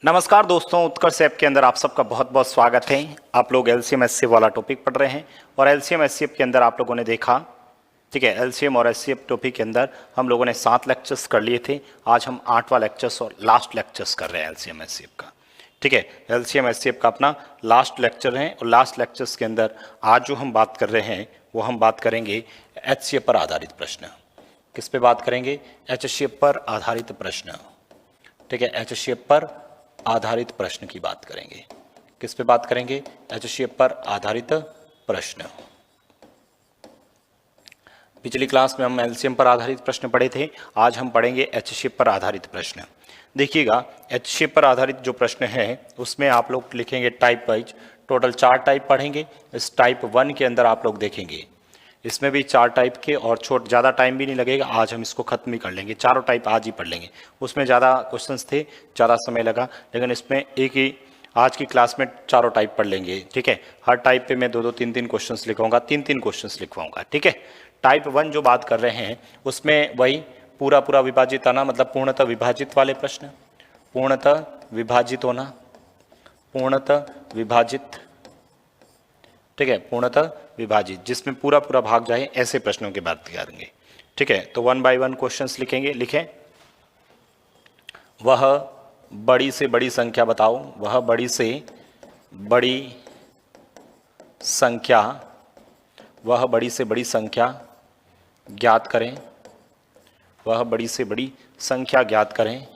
नमस्कार दोस्तों, उत्कर्ष ऐप के अंदर आप सबका बहुत बहुत स्वागत है। आप लोग एलसीएम एचसीएफ वाला टॉपिक पढ़ रहे हैं और एलसीएम एचसीएफ के अंदर आप लोगों ने देखा, ठीक है, एलसीएम और एचसीएफ टॉपिक के अंदर हम लोगों ने 7 लेक्चर्स कर लिए थे। आज हम 8वां लेक्चर्स और लास्ट लेक्चर्स कर रहे हैं एलसीएम एचसीएफ का। ठीक है, एलसीएम एचसीएफ का अपना लास्ट लेक्चर है और लास्ट लेक्चर्स के अंदर आज जो हम बात कर रहे हैं वो हम बात करेंगे एचसीएफ पर आधारित प्रश्न। किस पे बात करेंगे? एचसीएफ पर आधारित प्रश्न। ठीक है, एचसीएफ पर आधारित प्रश्न की बात करेंगे। किस पे बात करेंगे? एचसीएफ पर आधारित प्रश्न। पिछली क्लास में हम एलसीएम पर आधारित प्रश्न पढ़े थे, आज हम पढ़ेंगे एचसीएफ पर आधारित प्रश्न। देखिएगा, एचसीएफ पर आधारित जो प्रश्न है उसमें आप लोग लिखेंगे टाइप वाइज। टोटल 4 टाइप पढ़ेंगे। इस टाइप 1 के अंदर आप लोग देखेंगे इसमें भी 4 टाइप के और ज़्यादा टाइम भी नहीं लगेगा। आज हम इसको खत्म ही कर लेंगे, चारों टाइप आज ही पढ़ लेंगे। उसमें ज़्यादा क्वेश्चंस थे, ज़्यादा समय लगा, लेकिन इसमें एक ही आज की क्लास में चारों टाइप पढ़ लेंगे। ठीक है, हर टाइप पे मैं 2-2 3-3 क्वेश्चंस लिखवाऊंगा, 3-3 क्वेश्चंस लिखवाऊंगा। ठीक है, टाइप 1 जो बात कर रहे हैं उसमें वही पूरा विभाजित आना, मतलब पूर्णतः विभाजित वाले प्रश्न, पूर्णतः विभाजित होना, पूर्णतः विभाजित। ठीक है, पूर्णतः विभाजित, जिसमें पूरा भाग जाए, ऐसे प्रश्नों की बात करेंगे। ठीक है, तो 1 बाय 1 क्वेश्चंस लिखेंगे। लिखें, वह बड़ी से बड़ी संख्या बताओ। वह बड़ी से बड़ी संख्या, वह बड़ी से बड़ी संख्या ज्ञात करें। वह बड़ी से बड़ी संख्या ज्ञात करें।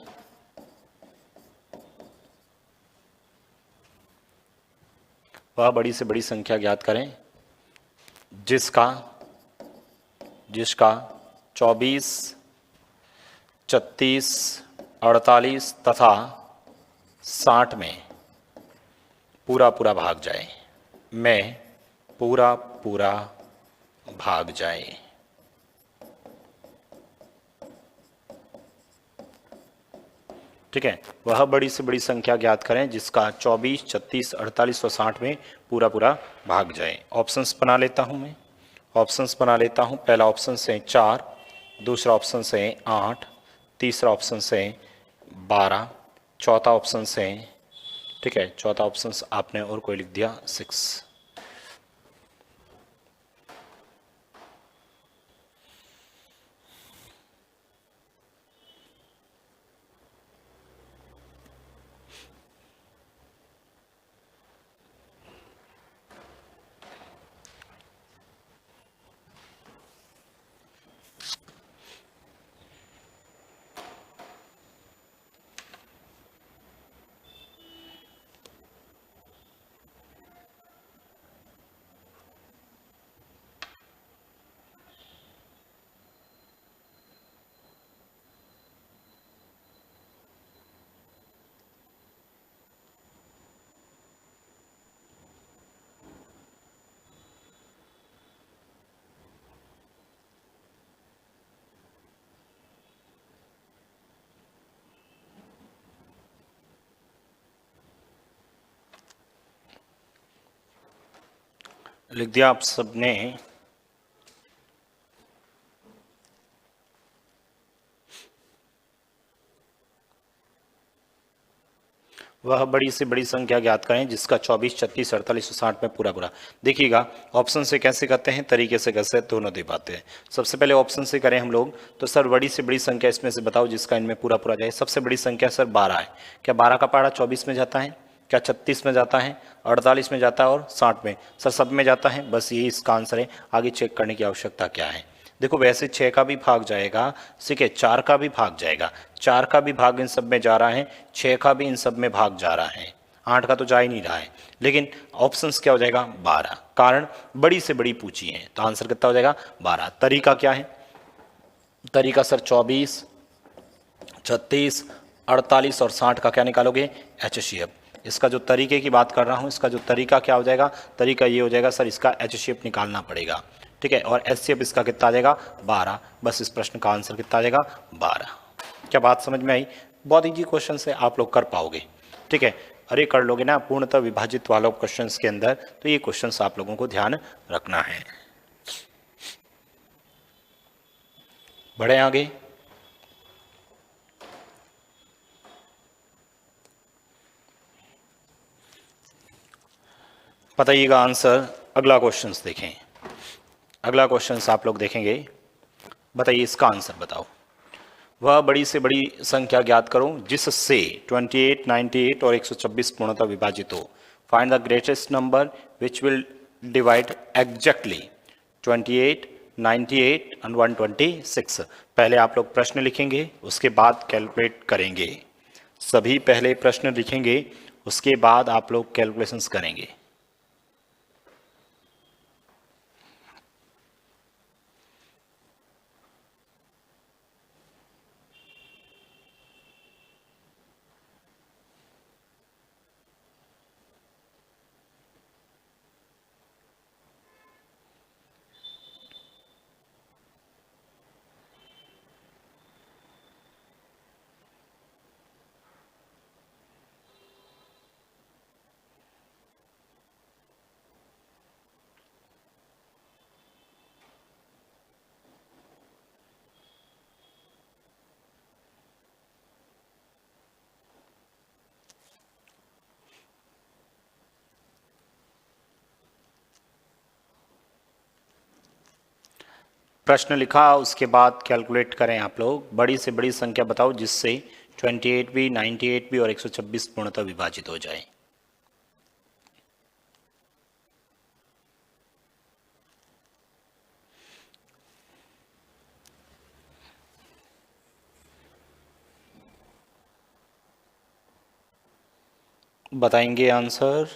वह बड़ी से बड़ी संख्या ज्ञात करें जिसका 24, 36, 48 तथा 60 में पूरा भाग जाए। में पूरा भाग जाए। ठीक है, वह बड़ी से बड़ी संख्या ज्ञात करें जिसका 24, 36, 48 और 60 में पूरा भाग जाए। ऑप्शंस बना लेता हूं मैं, ऑप्शंस बना लेता हूं। पहला ऑप्शन से 4, दूसरा ऑप्शन से 8, तीसरा ऑप्शन से 12, चौथा ऑप्शन से, ठीक है, चौथा ऑप्शन आपने और कोई लिख दिया 6। लिख दिया आप सबने? वह बड़ी से बड़ी संख्या ज्ञात करें जिसका 24, 36, 48 और 60 में पूरा। देखिएगा, ऑप्शन से कैसे करते हैं, तरीके से कैसे, दोनों दे पाते हैं। सबसे पहले ऑप्शन से करें हम लोग तो सर बड़ी से बड़ी संख्या इसमें से बताओ जिसका इनमें पूरा जाए। सबसे बड़ी संख्या सर 12 है। क्या 12 का पहाड़ा 24 में जाता है? क्या 36 में जाता है? 48 में जाता है और 60 में? सर सब में जाता है। बस यही इसका आंसर है, आगे चेक करने की आवश्यकता क्या है। देखो, वैसे 6 का भी भाग जाएगा, ठीक है, 4 का भी भाग जाएगा, 4 का भी भाग इन सब में जा रहा है, 6 का भी इन सब में भाग जा रहा है, 8 का तो जा ही नहीं रहा है। लेकिन ऑप्शंस क्या हो जाएगा? 12। कारण बड़ी से बड़ी पूछी है तो आंसर कितना हो जाएगा? 12। तरीका क्या है? तरीका सर 24, 36, 48 और 60 का क्या निकालोगे? एचसीएफ। इसका जो तरीके की बात कर रहा हूं, इसका जो तरीका क्या हो जाएगा? तरीका ये हो जाएगा सर, इसका एचसीएफ निकालना पड़ेगा। ठीक है, और एचसीएफ इसका कितना आ जाएगा? 12। बस इस प्रश्न का आंसर कितना आ जाएगा? 12। क्या बात समझ में आई? बहुत इजी क्वेश्चन है, आप लोग कर पाओगे। ठीक है, अरे कर लोगे ना पूर्णतः विभाजित वालों क्वेश्चंस के अंदर, तो ये क्वेश्चंस आप लोगों को ध्यान रखना है। बढ़े आगे। बताइएगा आंसर। अगला क्वेश्चन देखें, अगला क्वेश्चन आप लोग देखेंगे। बताइए इसका आंसर बताओ। वह बड़ी से बड़ी संख्या ज्ञात करो जिससे 28, 98 और 126 पूर्णतः विभाजित हो। Find the greatest number which will divide exactly 28, 98 and 126। पहले आप लोग प्रश्न लिखेंगे, उसके बाद कैलकुलेट करेंगे। सभी पहले प्रश्न लिखेंगे, उसके बाद आप लोग कैलकुलेशंस करेंगे। प्रश्न लिखा, उसके बाद कैलकुलेट करें आप लोग। बड़ी से बड़ी संख्या बताओ जिससे 28 भी, 98 भी और 126 पूर्णतः विभाजित हो जाए। बताएंगे आंसर।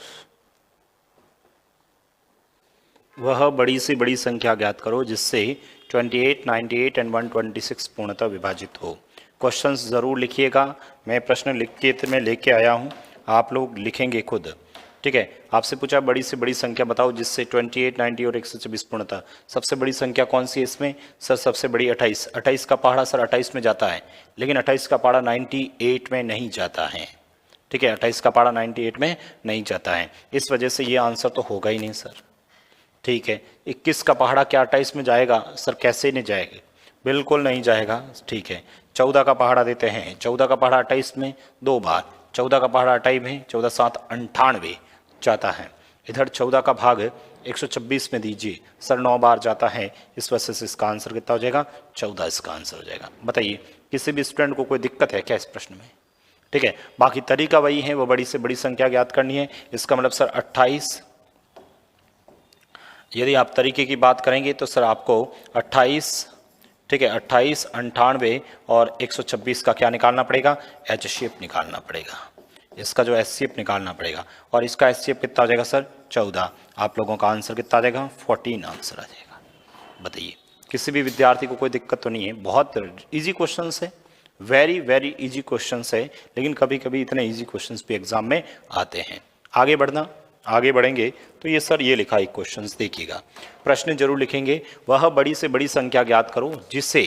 वह बड़ी से बड़ी संख्या ज्ञात करो जिससे 28, 98 एंड 126 पूर्णतः विभाजित हो। क्वेश्चंस ज़रूर लिखिएगा। मैं प्रश्न लिख के मैं लेके आया हूँ, आप लोग लिखेंगे खुद। ठीक है, आपसे पूछा बड़ी से बड़ी संख्या बताओ जिससे 28, 90 और 126 पूर्णतः। सबसे बड़ी संख्या कौन सी है इसमें? सर सबसे बड़ी 28। 28 का पहाड़ा सर 28 में जाता है, लेकिन 28 का पहाड़ा 98 में नहीं जाता है। ठीक है, 28 का पहाड़ा 98 में नहीं जाता है, इस वजह से ये आंसर तो होगा ही नहीं सर। ठीक है, 21 का पहाड़ा क्या 28 में जाएगा? सर कैसे नहीं जाएगा, बिल्कुल नहीं जाएगा। ठीक है, 14 का पहाड़ा देते हैं। 14 का पहाड़ा 28 में 2 बार, 14 का पहाड़ा 28 में 14 7 98 जाता है। इधर 14 का भाग 126 में दीजिए सर, 9 बार जाता है। इस वजह से इसका आंसर कितना हो जाएगा? 14 इसका आंसर हो जाएगा। बताइए किसी भी स्टूडेंट को कोई दिक्कत है क्या इस प्रश्न में? ठीक है, बाकी तरीका वही है, वो बड़ी से बड़ी संख्या ज्ञात करनी है। इसका मतलब सर 28, यदि आप तरीके की बात करेंगे तो सर आपको 28, ठीक है, 28, 98 और 126 का क्या निकालना पड़ेगा? एच शेप निकालना पड़ेगा। इसका जो एच शेप निकालना पड़ेगा, और इसका एच शेप कितना आ जाएगा सर? 14। आप लोगों का आंसर कितना आ जाएगा? 14 आंसर आ जाएगा। बताइए किसी भी विद्यार्थी को कोई दिक्कत तो नहीं है? बहुत इजी क्वेश्चन है, वेरी वेरी इजी क्वेश्चन है, लेकिन कभी कभी इतने इजी क्वेश्चन भी एग्जाम में आते हैं। आगे बढ़ना, आगे बढ़ेंगे तो ये सर ये लिखा एक क्वेश्चन देखिएगा, प्रश्न जरूर लिखेंगे। वह बड़ी से बड़ी संख्या ज्ञात करो जिसे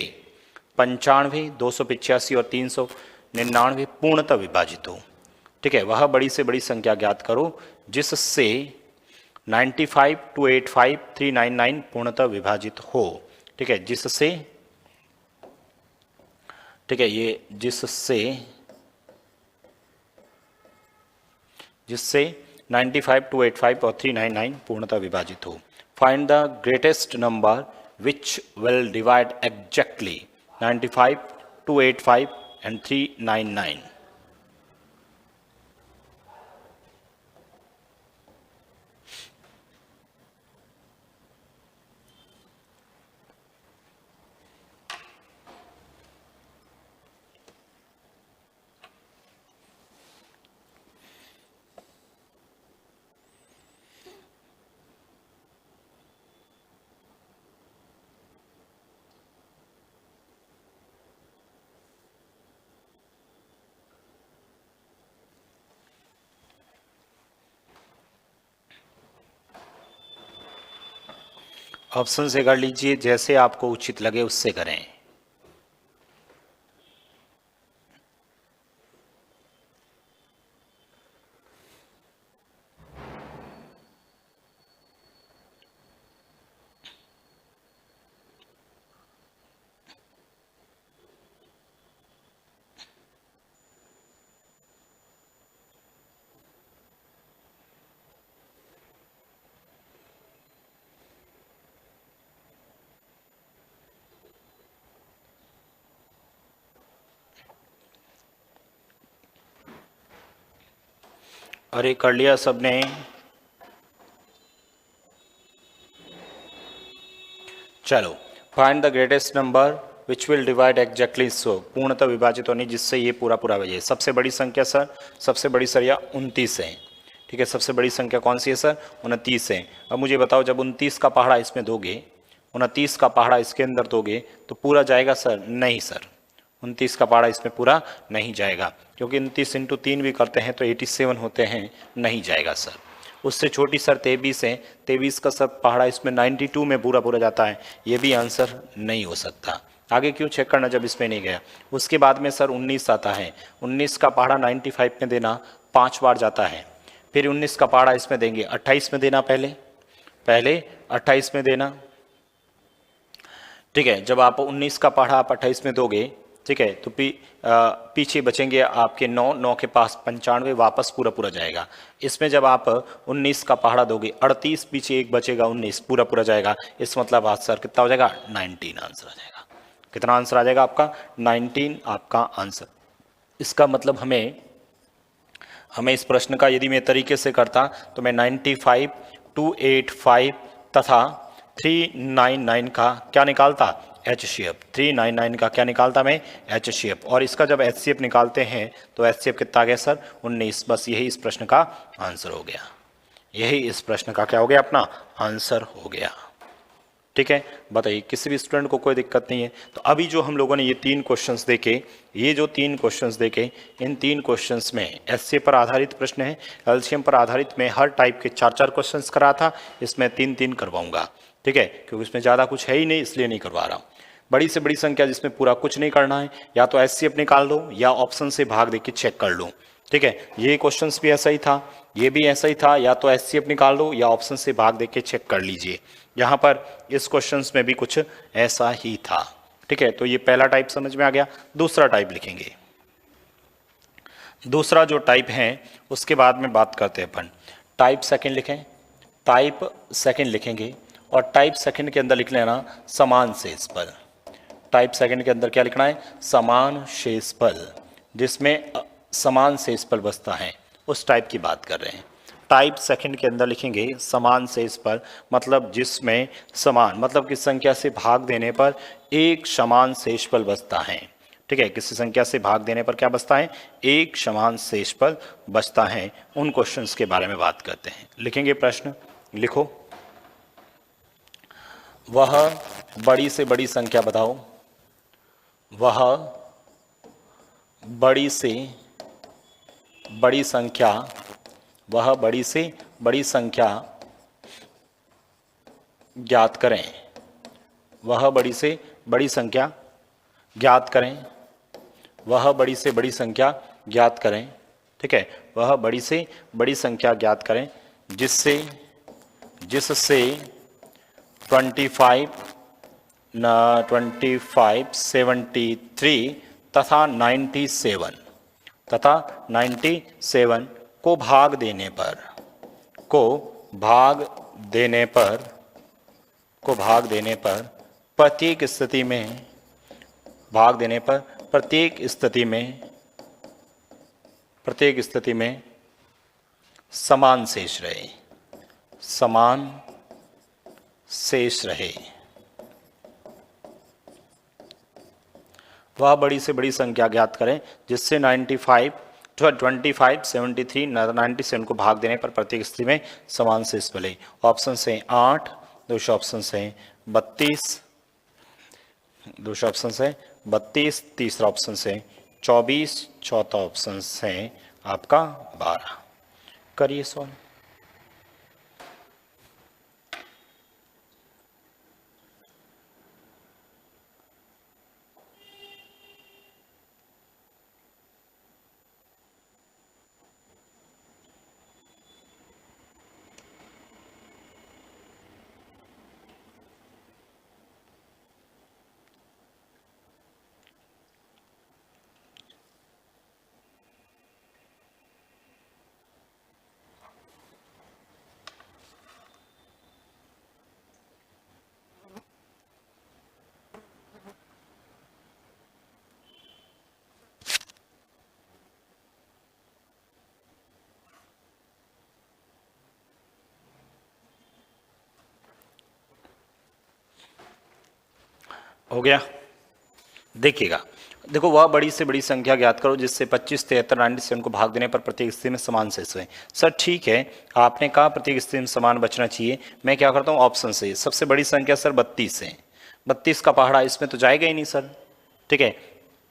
95, 285 और 399 पूर्णतः विभाजित हो। ठीक है, वह बड़ी से बड़ी संख्या ज्ञात करो जिससे 95, 285, 399 पूर्णतः विभाजित हो। ठीक है, जिससे, ठीक है, ये जिससे 95, 285 और 399 पूर्णतः विभाजित हो। Find the greatest number which will divide exactly 95, 285 and 399। Option से कर लीजिए, जैसे आपको उचित लगे उससे करें। अरे कर लिया सबने? चलो, find the greatest number which will divide exactly so, पूर्णतः विभाजित होनी जिससे ये पूरा पूरा बजे। सबसे बड़ी संख्या सर, सबसे बड़ी संख्या 29 है। ठीक है, सबसे बड़ी संख्या कौन सी है सर? 29 है। अब मुझे बताओ, जब 29 का पहाड़ा इसमें दोगे, 29 का पहाड़ा इसके अंदर दोगे तो पूरा जाएगा सर? नहीं सर, 29 का पहाड़ा इसमें पूरा नहीं जाएगा, क्योंकि 29 इंटू 3 भी करते हैं तो 87 होते हैं, नहीं जाएगा सर। उससे छोटी सर 23 है, 23 का सर पहाड़ा इसमें 92 में पूरा पूरा जाता है, ये भी आंसर नहीं हो सकता। आगे क्यों चेक करना जब इसमें नहीं गया। उसके बाद में सर 19 आता है, 19 का पहाड़ा 95 में देना 5 बार जाता है। फिर 19 का पहाड़ा इसमें देंगे 28 में देना, पहले 28 में देना। ठीक है, जब आप 19 का पहाड़ा आप 28 में दोगे, ठीक है, तो पीछे बचेंगे आपके 9 के पास 95, वापस पूरा पूरा जाएगा। इसमें जब आप 19 का पहाड़ा दोगे 38, पीछे एक बचेगा 19, पूरा पूरा जाएगा। इस मतलब आंसर कितना हो जाएगा? 19 आंसर आ जाएगा। कितना आंसर आ जाएगा आपका? 19 आपका आंसर। इसका मतलब हमें इस प्रश्न का यदि मैं तरीके से करता तो मैं 95, 285 तथा 399 का क्या निकालता? HCF। 399 का क्या निकालता मैं? HCF। और इसका जब HCF निकालते हैं तो HCF कितना आ गया सर? 19। बस यही इस प्रश्न का आंसर हो गया। यही इस प्रश्न का क्या हो गया? अपना आंसर हो गया। ठीक है, बताइए किसी भी स्टूडेंट को कोई दिक्कत नहीं है। तो अभी जो हम लोगों ने ये 3 क्वेश्चंस देखे, ये जो 3 क्वेश्चंस देखे, इन 3 क्वेश्चंस में एसए पर आधारित प्रश्न है, एलसीएम पर आधारित मैं हर टाइप के 4-4 क्वेश्चंस करा था, इसमें 3-3 करवाऊंगा। ठीक है, क्योंकि इसमें ज़्यादा कुछ है ही नहीं, इसलिए नहीं करवा रहा हूँ। बड़ी से बड़ी संख्या जिसमें पूरा कुछ नहीं करना है, या तो एचसीएफ निकाल दो या ऑप्शन से भाग दे के चेक कर लो। ठीक है, ये क्वेश्चंस भी ऐसा ही था, ये भी ऐसा ही था, या तो एचसीएफ निकाल दो या ऑप्शन से भाग दे के चेक कर लीजिए। यहाँ पर इस क्वेश्चंस में भी कुछ ऐसा ही था। ठीक है, तो ये पहला टाइप समझ में आ गया। दूसरा टाइप लिखेंगे। दूसरा जो टाइप है उसके बाद में बात करते हैं अपन। टाइप सेकंड लिखें, टाइप सेकंड लिखेंगे, और टाइप सेकंड के अंदर लिख लेना समान शेषफल। टाइप सेकंड के अंदर क्या लिखना है? समान शेषफल, जिसमें समान शेषफल बचता है, उस टाइप की बात कर रहे हैं। टाइप सेकंड के अंदर लिखेंगे समान शेषफल, मतलब जिसमें समान मतलब किस संख्या से भाग देने पर एक समान शेषफल बचता है। ठीक है, किसी संख्या से भाग देने पर क्या बचता है? एक समान शेषफल बचता है। उन क्वेश्चंस के बारे में बात करते हैं। लिखेंगे प्रश्न, लिखो। वह बड़ी से बड़ी संख्या बताओ, वह बड़ी से बड़ी संख्या, वह बड़ी से बड़ी संख्या ज्ञात करें, वह बड़ी से बड़ी संख्या ज्ञात करें, वह बड़ी से बड़ी संख्या ज्ञात करें। ठीक है, वह बड़ी से बड़ी संख्या ज्ञात करें जिससे 25, 73 तथा 97 को भाग देने पर प्रत्येक स्थिति में प्रत्येक स्थिति में समान शेष रहे। वह बड़ी से बड़ी संख्या ज्ञात करें जिससे 25, 73, 97 को भाग देने पर प्रत्येक स्थिति में समान शेष मिले। ऑप्शन से 8, दूसरा ऑप्शन से 32, तीसरा ऑप्शन से 24, चौथा ऑप्शन से आपका 12। करिए सॉल्व। हो गया। देखिएगा, देखो वह बड़ी से बड़ी संख्या ज्ञात करो जिससे 25, 73, 97 को भाग देने पर प्रत्येक स्थिति में समान शेष है। सर ठीक है, आपने कहा प्रत्येक स्थिति में समान बचना चाहिए, मैं क्या करता हूँ ऑप्शन से सबसे बड़ी संख्या सर 32 है, 32 का पहाड़ा इसमें तो जाएगा ही नहीं सर, ठीक है,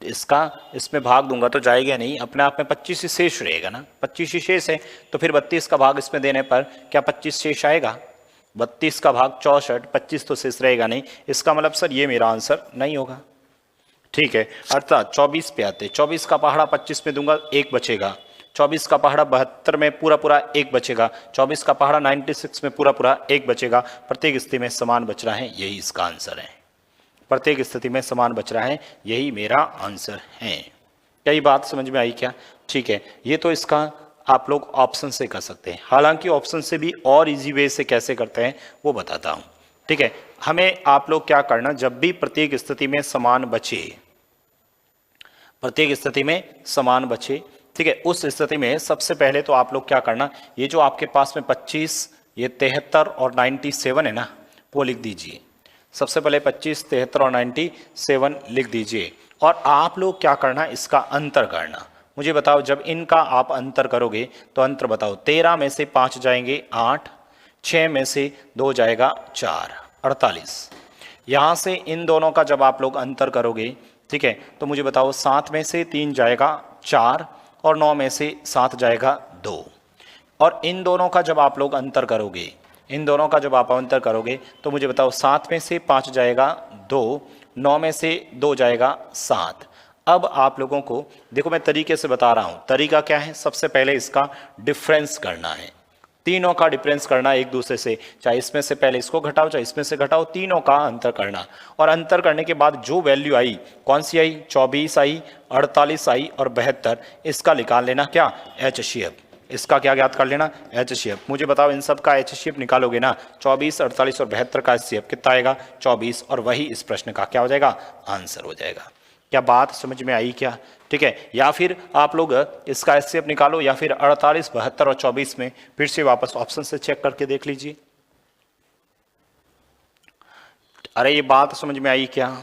इसका इसमें भाग दूंगा तो जाएगा नहीं, अपने आप में 25 ही शेष रहेगा ना, 25 ही शेष है, तो फिर 32 का भाग इसमें देने पर क्या 25 शेष आएगा? 32 का भाग 64, 25 तो शेष रहेगा नहीं, इसका मतलब सर ये मेरा आंसर नहीं होगा। ठीक है, अर्थात 24 पे आते, 24 का पहाड़ा 25 में दूंगा, एक बचेगा, 24 का पहाड़ा 72 में पूरा पूरा एक बचेगा, 24 का पहाड़ा 96 में पूरा पूरा एक बचेगा, प्रत्येक स्थिति में समान बच रहा है, यही इसका आंसर है। प्रत्येक स्थिति में समान बच रहा है, यही मेरा आंसर है। क्या ये बात समझ में आई क्या? ठीक है, ये तो इसका आप लोग ऑप्शन से कर सकते हैं, हालांकि ऑप्शन से भी और इजी वे से कैसे करते हैं वो बताता हूं। ठीक है, हमें आप लोग क्या करना, जब भी प्रत्येक स्थिति में समान बचे, प्रत्येक स्थिति में समान बचे, ठीक है, उस स्थिति में सबसे पहले तो आप लोग क्या करना, ये जो आपके पास में 25, ये 73 और 97 है ना, वो लिख दीजिए। सबसे पहले 25, 73 और 97 लिख दीजिए, और आप लोग क्या करना, इसका अंतर करना। मुझे बताओ, जब इनका आप अंतर करोगे तो अंतर बताओ, 13 में से 5 जाएंगे 8, 6 में से 2 जाएगा 4, 48। यहां से इन दोनों का जब आप लोग अंतर करोगे, ठीक है, तो मुझे बताओ 7 में से 3 जाएगा 4, और 9 में से 7 जाएगा 2। और इन दोनों का जब आप लोग अंतर करोगे, इन दोनों का जब आप अंतर करोगे तो मुझे बताओ 7 में से 5 जाएगा 2, 9 में से 2 जाएगा 7। अब आप लोगों को देखो, मैं तरीके से बता रहा हूं, तरीका क्या है, सबसे पहले इसका डिफरेंस करना है, तीनों का डिफरेंस करना एक दूसरे से, चाहे इसमें से पहले इसको घटाओ चाहे इसमें से घटाओ, तीनों का अंतर करना, और अंतर करने के बाद जो वैल्यू आई, कौन सी आई, 24 आई, 48 आई और 72, इसका निकाल लेना क्या, HCF, इसका क्या ज्ञात कर लेना, HCF। मुझे बताओ इन सब का HCF निकालोगे ना, 24, 48 और 72 का HCF कितना आएगा, 24, और वही इस प्रश्न का क्या हो जाएगा, आंसर हो जाएगा। क्या बात समझ में आई क्या? ठीक है, या फिर आप लोग इसका एचसीएफ निकालो, या फिर 48, 72 और 24 में फिर से वापस ऑप्शन से चेक करके देख लीजिए। अरे ये बात समझ में आई क्या?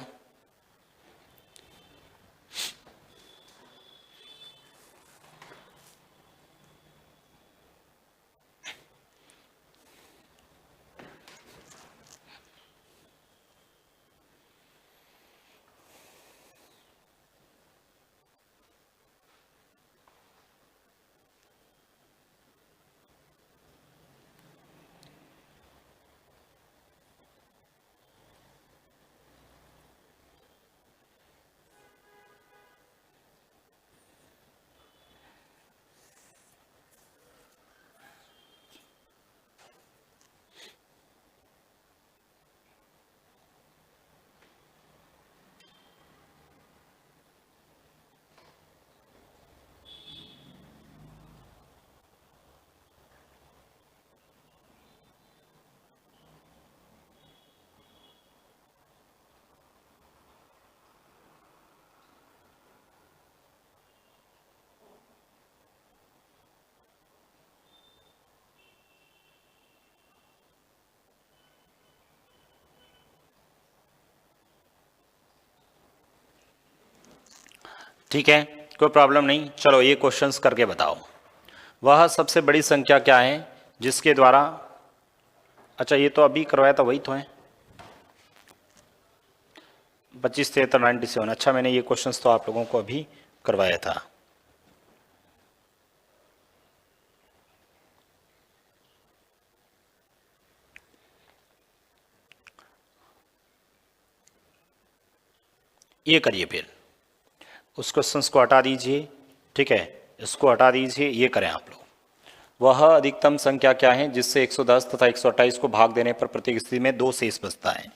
ठीक है, कोई प्रॉब्लम नहीं, चलो ये क्वेश्चंस करके बताओ। वह सबसे बड़ी संख्या क्या है जिसके द्वारा, अच्छा ये तो अभी करवाया था, वही तो है 25, 73, 97। अच्छा मैंने ये क्वेश्चंस तो आप लोगों को अभी करवाया था। ये करिए, फिर उस क्वेश्चंस को हटा दीजिए, ठीक है, इसको हटा दीजिए, ये करें आप लोग। वह अधिकतम संख्या क्या है जिससे 110 तथा 128 को भाग देने पर प्रत्येक स्थिति में 2 शेष बचता है?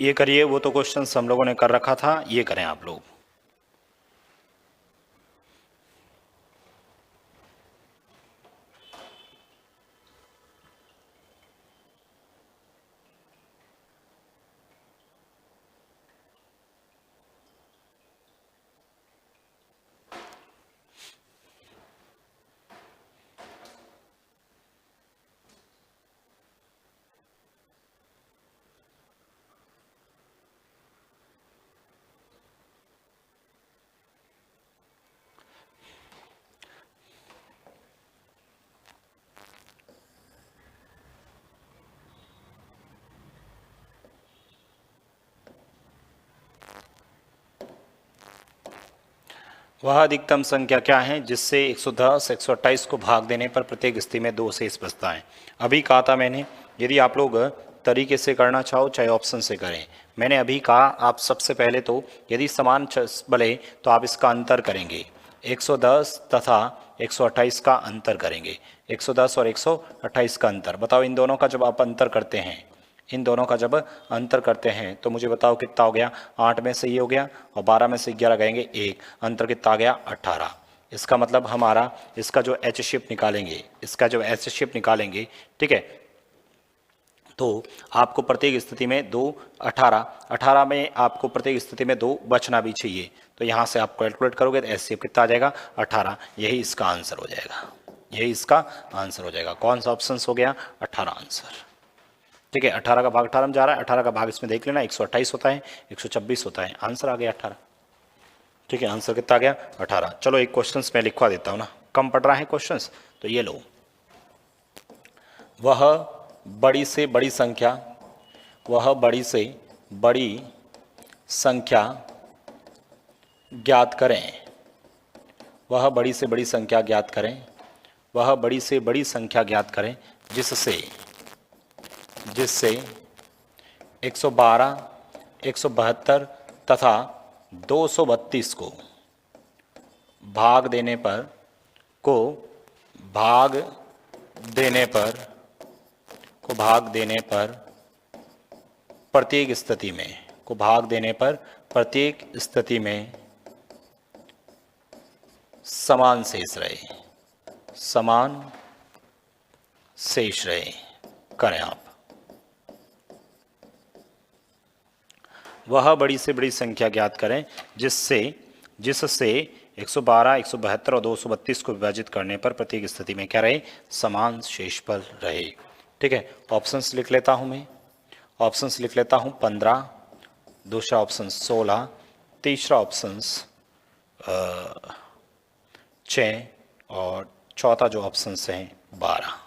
ये करिए, वो तो क्वेश्चन हम लोगों ने कर रखा था, ये करें आप लोग। वह अधिकतम संख्या क्या है जिससे 110 128 को भाग देने पर प्रत्येक स्थिति में 2 शेष बचता है। अभी कहा था मैंने, यदि आप लोग तरीके से करना चाहो चाहे ऑप्शन से करें। मैंने अभी कहा आप सबसे पहले तो यदि समान बले तो आप इसका अंतर करेंगे, 110 तथा 128 का अंतर करेंगे, 110 और 128 का अंतर। बताओ इन दोनों का जब आप अंतर करते हैं, इन दोनों का जब अंतर करते हैं तो मुझे बताओ कितना हो गया। 8 में से ये हो गया और 12 में से 11 गएंगे 1, अंतर कितना आ गया 18। इसका मतलब हमारा इसका जो एच शिफ्ट निकालेंगे, इसका जो एच शिफ्ट निकालेंगे, ठीक है, तो आपको प्रत्येक स्थिति में 2 18 में आपको प्रत्येक स्थिति में 2 बचना भी चाहिए। तो यहाँ से आप कैलकुलेट करोगे तो एच शिफ्ट कितना आ जाएगा 18। यही इसका आंसर हो जाएगा, यही इसका आंसर हो जाएगा। कौन सा ऑप्शन हो गया 18 आंसर। ठीक है, 18 का भाग 18 में जा रहा है, 18 का भाग इसमें देख लेना, 128 होता है, 126 होता है, आंसर आ गया 18। ठीक है, आंसर कितना आ गया 18। चलो एक क्वेश्चन मैं लिखवा देता हूँ ना, कम पड़ रहा है क्वेश्चन, तो ये लो। वह बड़ी से बड़ी संख्या, वह बड़ी से बड़ी संख्या ज्ञात करें, वह बड़ी से बड़ी संख्या ज्ञात करें, वह बड़ी से बड़ी संख्या ज्ञात करें जिससे 112, 172 तथा 232 को भाग देने पर प्रत्येक स्थिति में समान शेष रहे। करें आप। वह बड़ी से बड़ी संख्या ज्ञात करें जिससे 112, 172 और 232 को विभाजित करने पर प्रत्येक स्थिति में क्या रहे, समान शेषफल रहे। ठीक है, ऑप्शंस लिख लेता हूं मैं, ऑप्शंस लिख लेता हूं 15, दूसरा ऑप्शन 16, तीसरा ऑप्शन 6 और चौथा जो ऑप्शन है 12।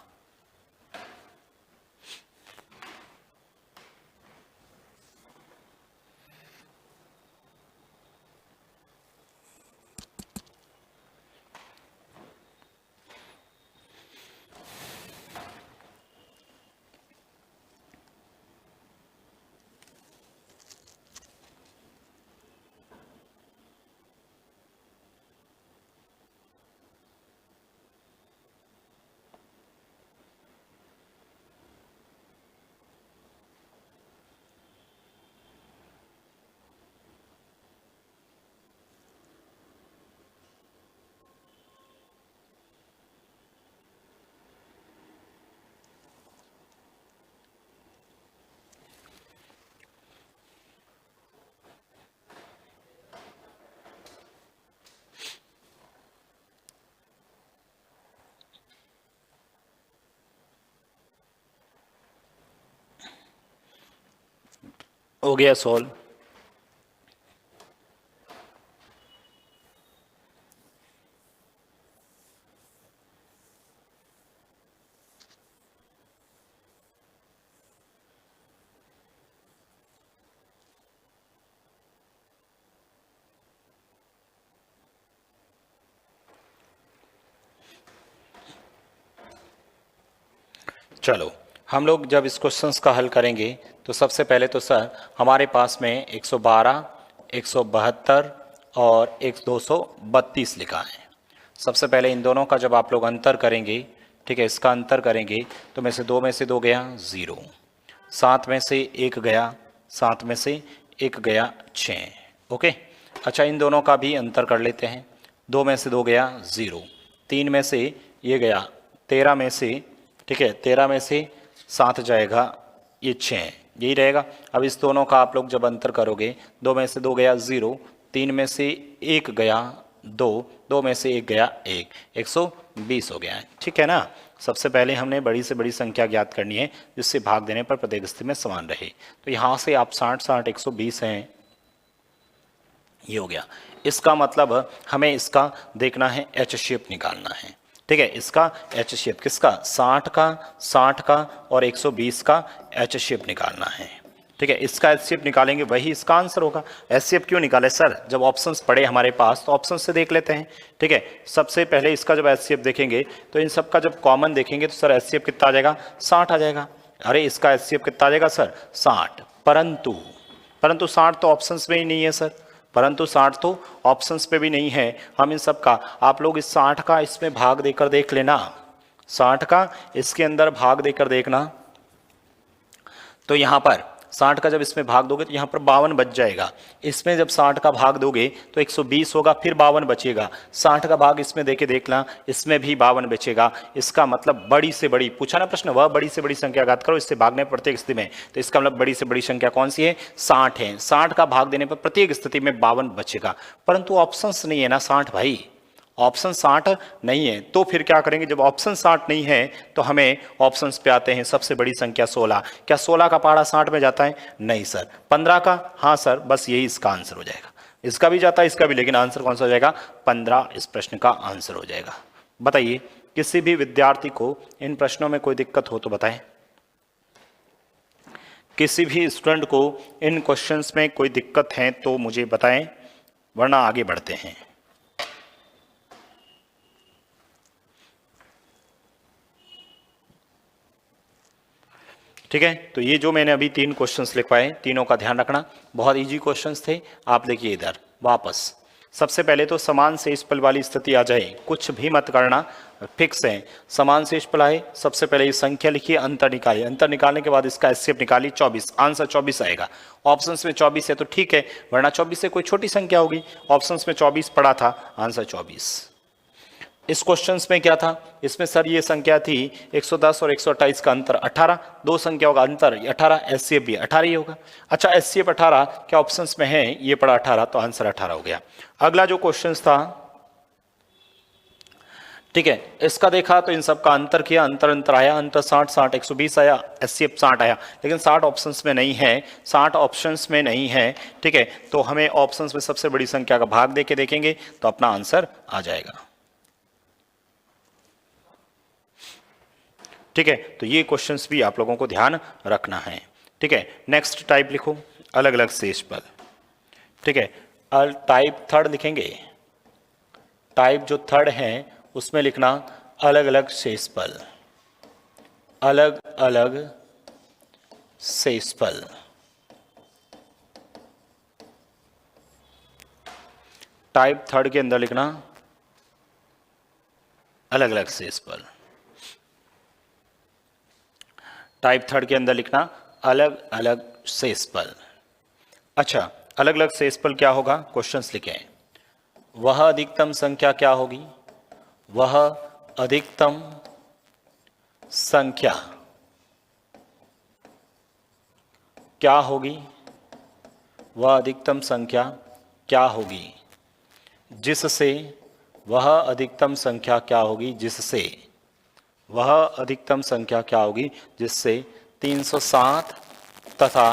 हो गया सॉल्व। चलो हम लोग जब इस क्वेश्चंस का हल करेंगे तो सबसे पहले तो सर हमारे पास में 112, 172 और 232 लिखा है। सबसे पहले इन दोनों का जब आप लोग अंतर करेंगे, ठीक है, इसका अंतर करेंगे तो में से 2 गया 0, 7 में से 1 गया 7 में से 1 गया 6। ओके, अच्छा इन दोनों का भी अंतर कर लेते हैं। 2 में से 2 गया 0, 3 में से ये गया 13 में से, ठीक है, 13 में से 7 जाएगा ये 6, यही रहेगा। अब इस दोनों का आप लोग जब अंतर करोगे, 2 में से 2 गया 0, 3 में से 1 गया 2, 2 में से 1 गया 1, 120 हो गया है, ठीक है ना। सबसे पहले हमने बड़ी से बड़ी संख्या ज्ञात करनी है जिससे भाग देने पर प्रत्येक स्थिति में समान रहे। तो यहाँ से आप 60 60 120 हैं, ये हो गया। इसका मतलब हमें इसका देखना है, एच शेप निकालना है, ठीक है। इसका एच शेप किसका, 60 का और 120 का एच शेप निकालना है, ठीक है। इसका एच शेप निकालेंगे वही इसका आंसर होगा। एच शेप क्यों निकाले सर, जब ऑप्शंस पड़े हमारे पास तो ऑप्शन से देख लेते हैं, ठीक है। सबसे पहले इसका जब एच शेप देखेंगे तो इन सब का जब कॉमन देखेंगे तो सर एच शेप कितना आ जाएगा, 60 आ जाएगा। अरे इसका एच शेप कितना आ जाएगा सर, 60, परंतु 60 तो ऑप्शंस में ही नहीं है सर, परंतु 60 तो ऑप्शंस पे भी नहीं है। हम इन सब का, आप लोग इस 60 का इसमें भाग देकर देख लेना, 60 का इसके अंदर भाग देकर देखना। तो यहां पर 60 का जब इसमें भाग दोगे तो यहाँ पर 52 बच जाएगा। इसमें जब 60 का भाग दोगे तो 120 होगा, फिर 52 बचेगा। 60 का भाग इसमें देके देखना, इसमें भी 52 बचेगा। इसका मतलब बड़ी से बड़ी, पूछा ना प्रश्न, वह बड़ी से बड़ी संख्या ज्ञात करो इससे भागने प्रत्येक स्थिति में। तो इसका मतलब बड़ी से बड़ी संख्या कौन सी है, 60 है। 60 का भाग देने पर प्रत्येक स्थिति में 52 बचेगा, परंतु ऑप्शंस नहीं है ना 60 भाई, ऑप्शन 60 नहीं है। तो फिर क्या करेंगे, जब ऑप्शन 60 नहीं है तो हमें ऑप्शंस पे आते हैं। सबसे बड़ी संख्या 16, क्या 16 का पहाड़ा 60 में जाता है, नहीं सर। 15 का, हाँ सर, बस यही इसका आंसर हो जाएगा। इसका भी जाता है, इसका भी, लेकिन आंसर कौन सा हो जाएगा, 15 इस प्रश्न का आंसर हो जाएगा। बताइए, किसी भी विद्यार्थी को इन प्रश्नों में कोई दिक्कत हो तो बताएं। किसी भी स्टूडेंट को इन क्वेश्चंस में कोई दिक्कत है तो मुझे बताएं, वरना आगे बढ़ते हैं। ठीक है, तो ये जो मैंने अभी 3 क्वेश्चंस लिखवाए, तीनों का ध्यान रखना, बहुत इजी क्वेश्चंस थे। आप देखिए इधर वापस, सबसे पहले तो समान शेषफल वाली स्थिति आ जाए, कुछ भी मत करना, फिक्स है। समान शेषफल आए, सबसे पहले ये संख्या लिखिए, अंतर निकालिए, अंतर निकालने के बाद इसका एचसीएफ निकालिए, 24, आंसर 24 आएगा। ऑप्शंस में 24 है तो ठीक है, वरना 24 से कोई छोटी संख्या होगी। ऑप्शंस में 24 पड़ा था, आंसर 24। इस क्वेश्चंस में क्या था, इसमें सर ये संख्या थी 110 और 128 का अंतर 18, दो संख्याओं का अंतर 18, एचसीएफ भी 18 ही होगा। अच्छा, एचसीएफ 18 क्या ऑप्शंस में है, ये पड़ा 18, तो आंसर 18 हो गया। अगला जो क्वेश्चंस था, ठीक है, इसका देखा तो इन सब का अंतर किया, अंतर आया, अंतर 60 60 120 आया, एचसीएफ 60 आया, लेकिन 60 ऑप्शंस में नहीं है, 60 ऑप्शंस में नहीं है। ठीक है, तो हमें ऑप्शंस में सबसे बड़ी संख्या का भाग देके देखेंगे तो अपना आंसर आ जाएगा। ठीक है, तो ये क्वेश्चंस भी आप लोगों को ध्यान रखना है। ठीक है, नेक्स्ट टाइप लिखो, अलग अलग शेषफल। ठीक है, टाइप थर्ड लिखेंगे, टाइप जो थर्ड है उसमें लिखना अलग अलग शेषफल, अलग अलग शेषफल। टाइप थर्ड के अंदर लिखना अलग अलग शेषफल, टाइप थर्ड के अंदर लिखना अलग अलग शेषफल। अच्छा, अलग अलग शेषफल क्या होगा, क्वेश्चंस लिखें। वह अधिकतम संख्या क्या होगी, वह अधिकतम संख्या क्या होगी, वह अधिकतम संख्या क्या होगी जिससे, वह अधिकतम संख्या क्या होगी जिससे, वह अधिकतम संख्या क्या होगी जिससे 360 तथा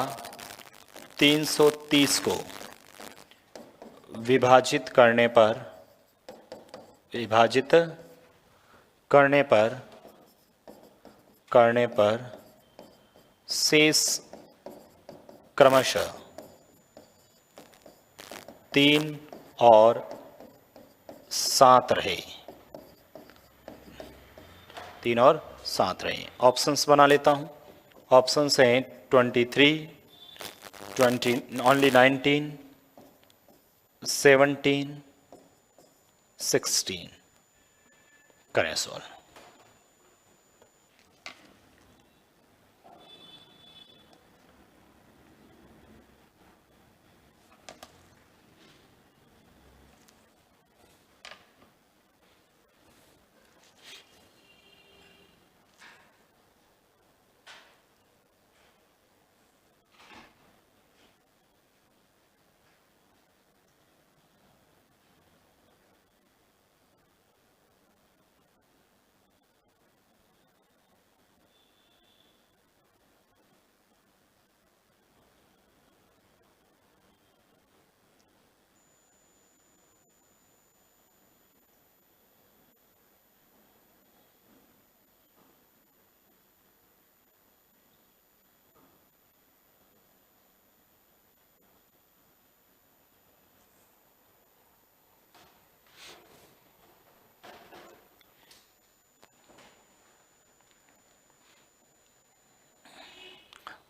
330 को विभाजित करने पर शेष क्रमशः 3 और 7 रहे, 3 और 7 रहे। ऑप्शंस बना लेता हूं, ऑप्शंस हैं 23, 19, 17, 16। करें सॉल्व।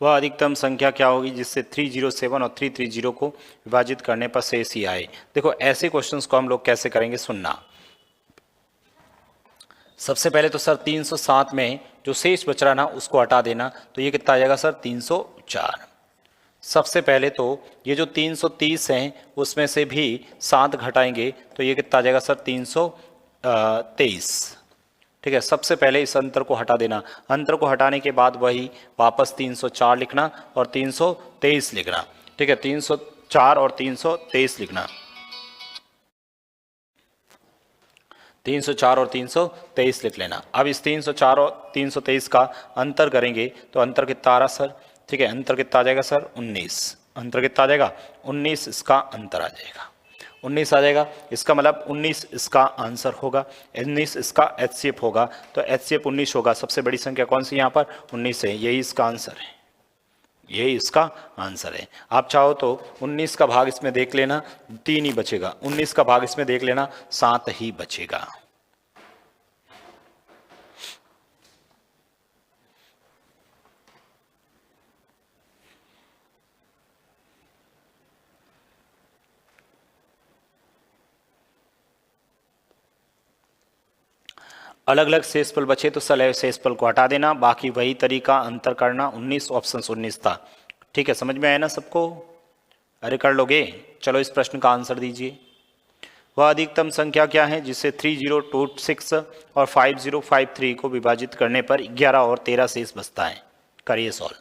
वह अधिकतम संख्या क्या होगी जिससे 307 और 330 को विभाजित करने पर शेष ही आए। देखो ऐसे क्वेश्चंस को हम लोग कैसे करेंगे, सुनना। सबसे पहले तो सर 307 में जो शेष बच रहा ना उसको हटा देना, तो ये कितना आ जाएगा सर 304। सबसे पहले तो ये जो 330 हैं उसमें से भी 7 घटाएंगे तो ये कितना आ जाएगा सर 323। ठीक है, सबसे पहले इस अंतर को हटा देना, अंतर को हटाने के बाद वही वापस 304 लिखना और 323 लिखना। ठीक है, 304 और 323 लिखना, 304 और 323 लिख लेना। अब इस 304 और 323 का अंतर करेंगे तो अंतर कितना आ रहा सर, ठीक है, अंतर कितना आ जाएगा सर 19। अंतर कितना आ जाएगा 19, इसका अंतर आ जाएगा 19 आ जाएगा। इसका मतलब 19 इसका आंसर होगा, 19 इसका एचसीएफ होगा, तो एचसीएफ 19 होगा। सबसे बड़ी संख्या कौन सी यहाँ पर 19 है, यही इसका आंसर है, यही इसका आंसर है। आप चाहो तो 19 का भाग इसमें देख लेना, 3 ही बचेगा, 19 का भाग इसमें देख लेना, 7 ही बचेगा। अलग अलग शेषफल बचे तो सलैव शेषफल को हटा देना, बाकी वही तरीका अंतर करना। 19 ऑप्शन 19 था। ठीक है, समझ में आया ना सबको? अरे कर लोगे? चलो इस प्रश्न का आंसर दीजिए। वह अधिकतम संख्या क्या है जिसे 3026 और 5053 को विभाजित करने पर 11 और 13 शेष बचता है? करिए सॉल्व।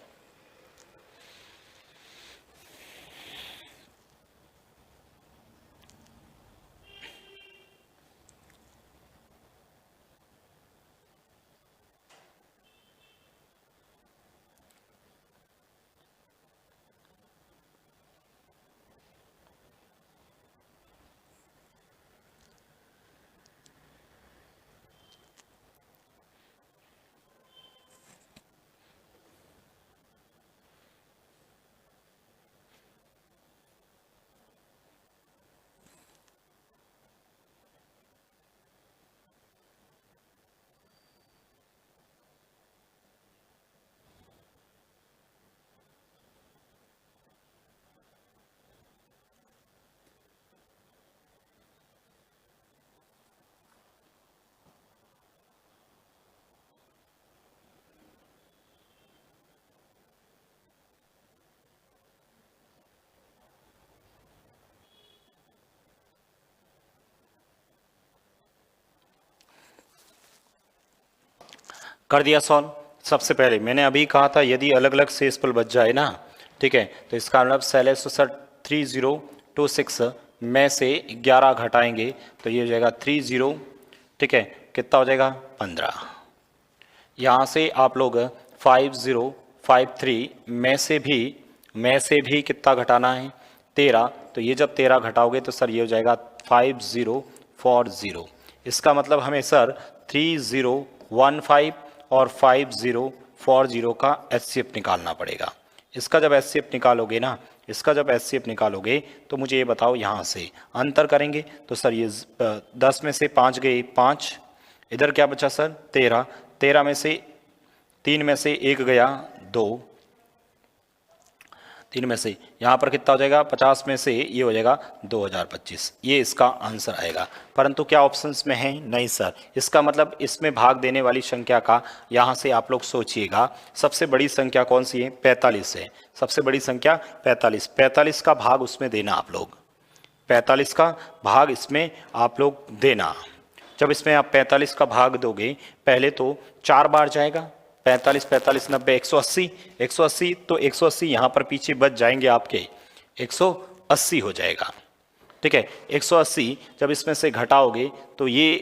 कर दिया सॉल्व। सबसे पहले मैंने अभी कहा था यदि अलग अलग शेषफल बच जाए ना, ठीक है, तो इसका मतलब शैलेश सर 3026 में से 11 घटाएंगे तो ये हो जाएगा 30, ठीक है, कितना हो जाएगा 15। यहाँ से आप लोग 5053 में से भी कितना घटाना है 13, तो ये जब 13 घटाओगे तो सर ये हो जाएगा 5040। इसका मतलब हमें सर 3015 और 5040 का एचसीएफ निकालना पड़ेगा। इसका जब एचसीएफ निकालोगे ना, इसका जब एचसीएफ निकालोगे तो मुझे ये बताओ, यहाँ से अंतर करेंगे तो सर ये 10 में से 5 गए 5, इधर क्या बचा सर 13, 13 में से 3 में से 1 गया 2, 3 में से यहाँ पर कितना हो जाएगा 50 में से ये हो जाएगा 2025, ये इसका आंसर आएगा। परंतु क्या ऑप्शंस में है? नहीं सर। इसका मतलब इसमें भाग देने वाली संख्या का यहाँ से आप लोग सोचिएगा, सबसे बड़ी संख्या कौन सी है 45 है, सबसे बड़ी संख्या 45, 45 का भाग उसमें देना आप लोग, 45 का भाग इसमें आप लोग देना। जब इसमें आप 45 का भाग दोगे, पहले तो 4 बार जाएगा, 45 45 90 180, 180 तो 180 यहाँ पर पीछे बच जाएंगे आपके 180 हो जाएगा। ठीक है, 180 जब इसमें से घटाओगे तो ये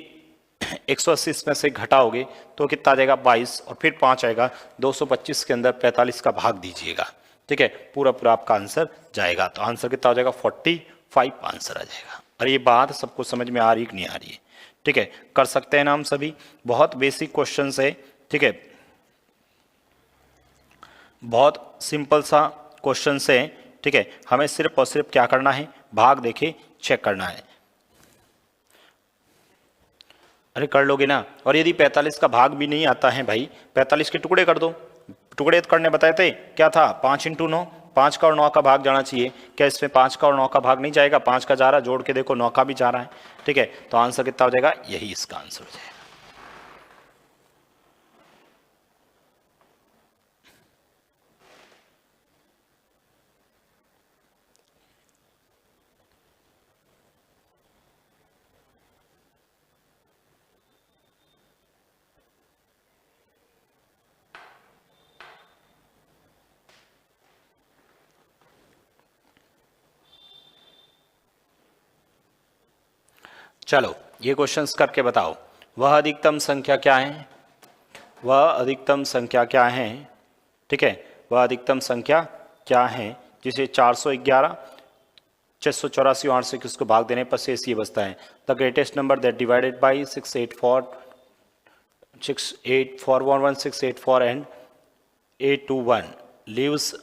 180 इसमें से घटाओगे तो कितना आ जाएगा 22, और फिर 5 आएगा, 225 के अंदर 45 का भाग दीजिएगा। ठीक है, पूरा पूरा आपका आंसर जाएगा, तो आंसर कितना हो जाएगा 45 आंसर आ जाएगा। और ये बात सबको समझ में आ रही कि नहीं आ रही है? ठीक है, कर सकते हैं ना हम सभी, बहुत बेसिक क्वेश्चन है। ठीक है, बहुत सिंपल सा क्वेश्चन है। ठीक है, हमें सिर्फ और सिर्फ क्या करना है, भाग देके चेक करना है। अरे कर लोगे ना? और यदि 45 का भाग भी नहीं आता है भाई, 45 के टुकड़े कर दो, टुकड़े करने बताए थे, क्या था 5 × 9, 5 का और 9 का भाग जाना चाहिए। क्या इसमें 5 का और 9 का भाग नहीं जाएगा? 5 का जा रहा है, जोड़ के देखो 9 का भी जा रहा है। ठीक है, तो आंसर कितना हो जाएगा? यही इसका आंसर हो जाएगा। चलो ये क्वेश्चंस करके बताओ, वह अधिकतम संख्या क्या है? वह अधिकतम संख्या क्या है? ठीक है, वह अधिकतम संख्या क्या है जिसे 411, 684 और 800 को भाग देने पर शेष ये बचता है? The greatest number that divided by 684 and 821 leaves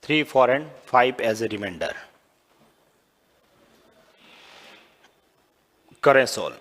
3, 4 and 5 as a remainder. करें सोल्व।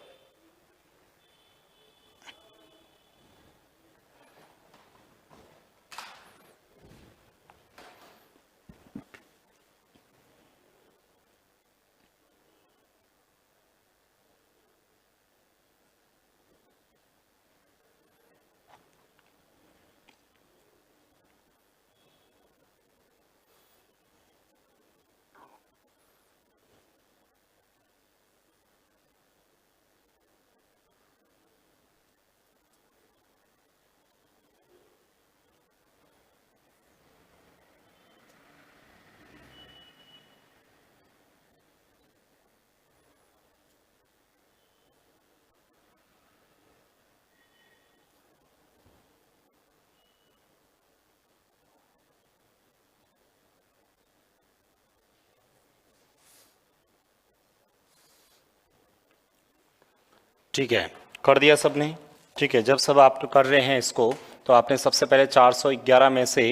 ठीक है, कर दिया सबने। ठीक है, जब सब आप कर रहे हैं इसको, तो आपने सबसे पहले 411 में से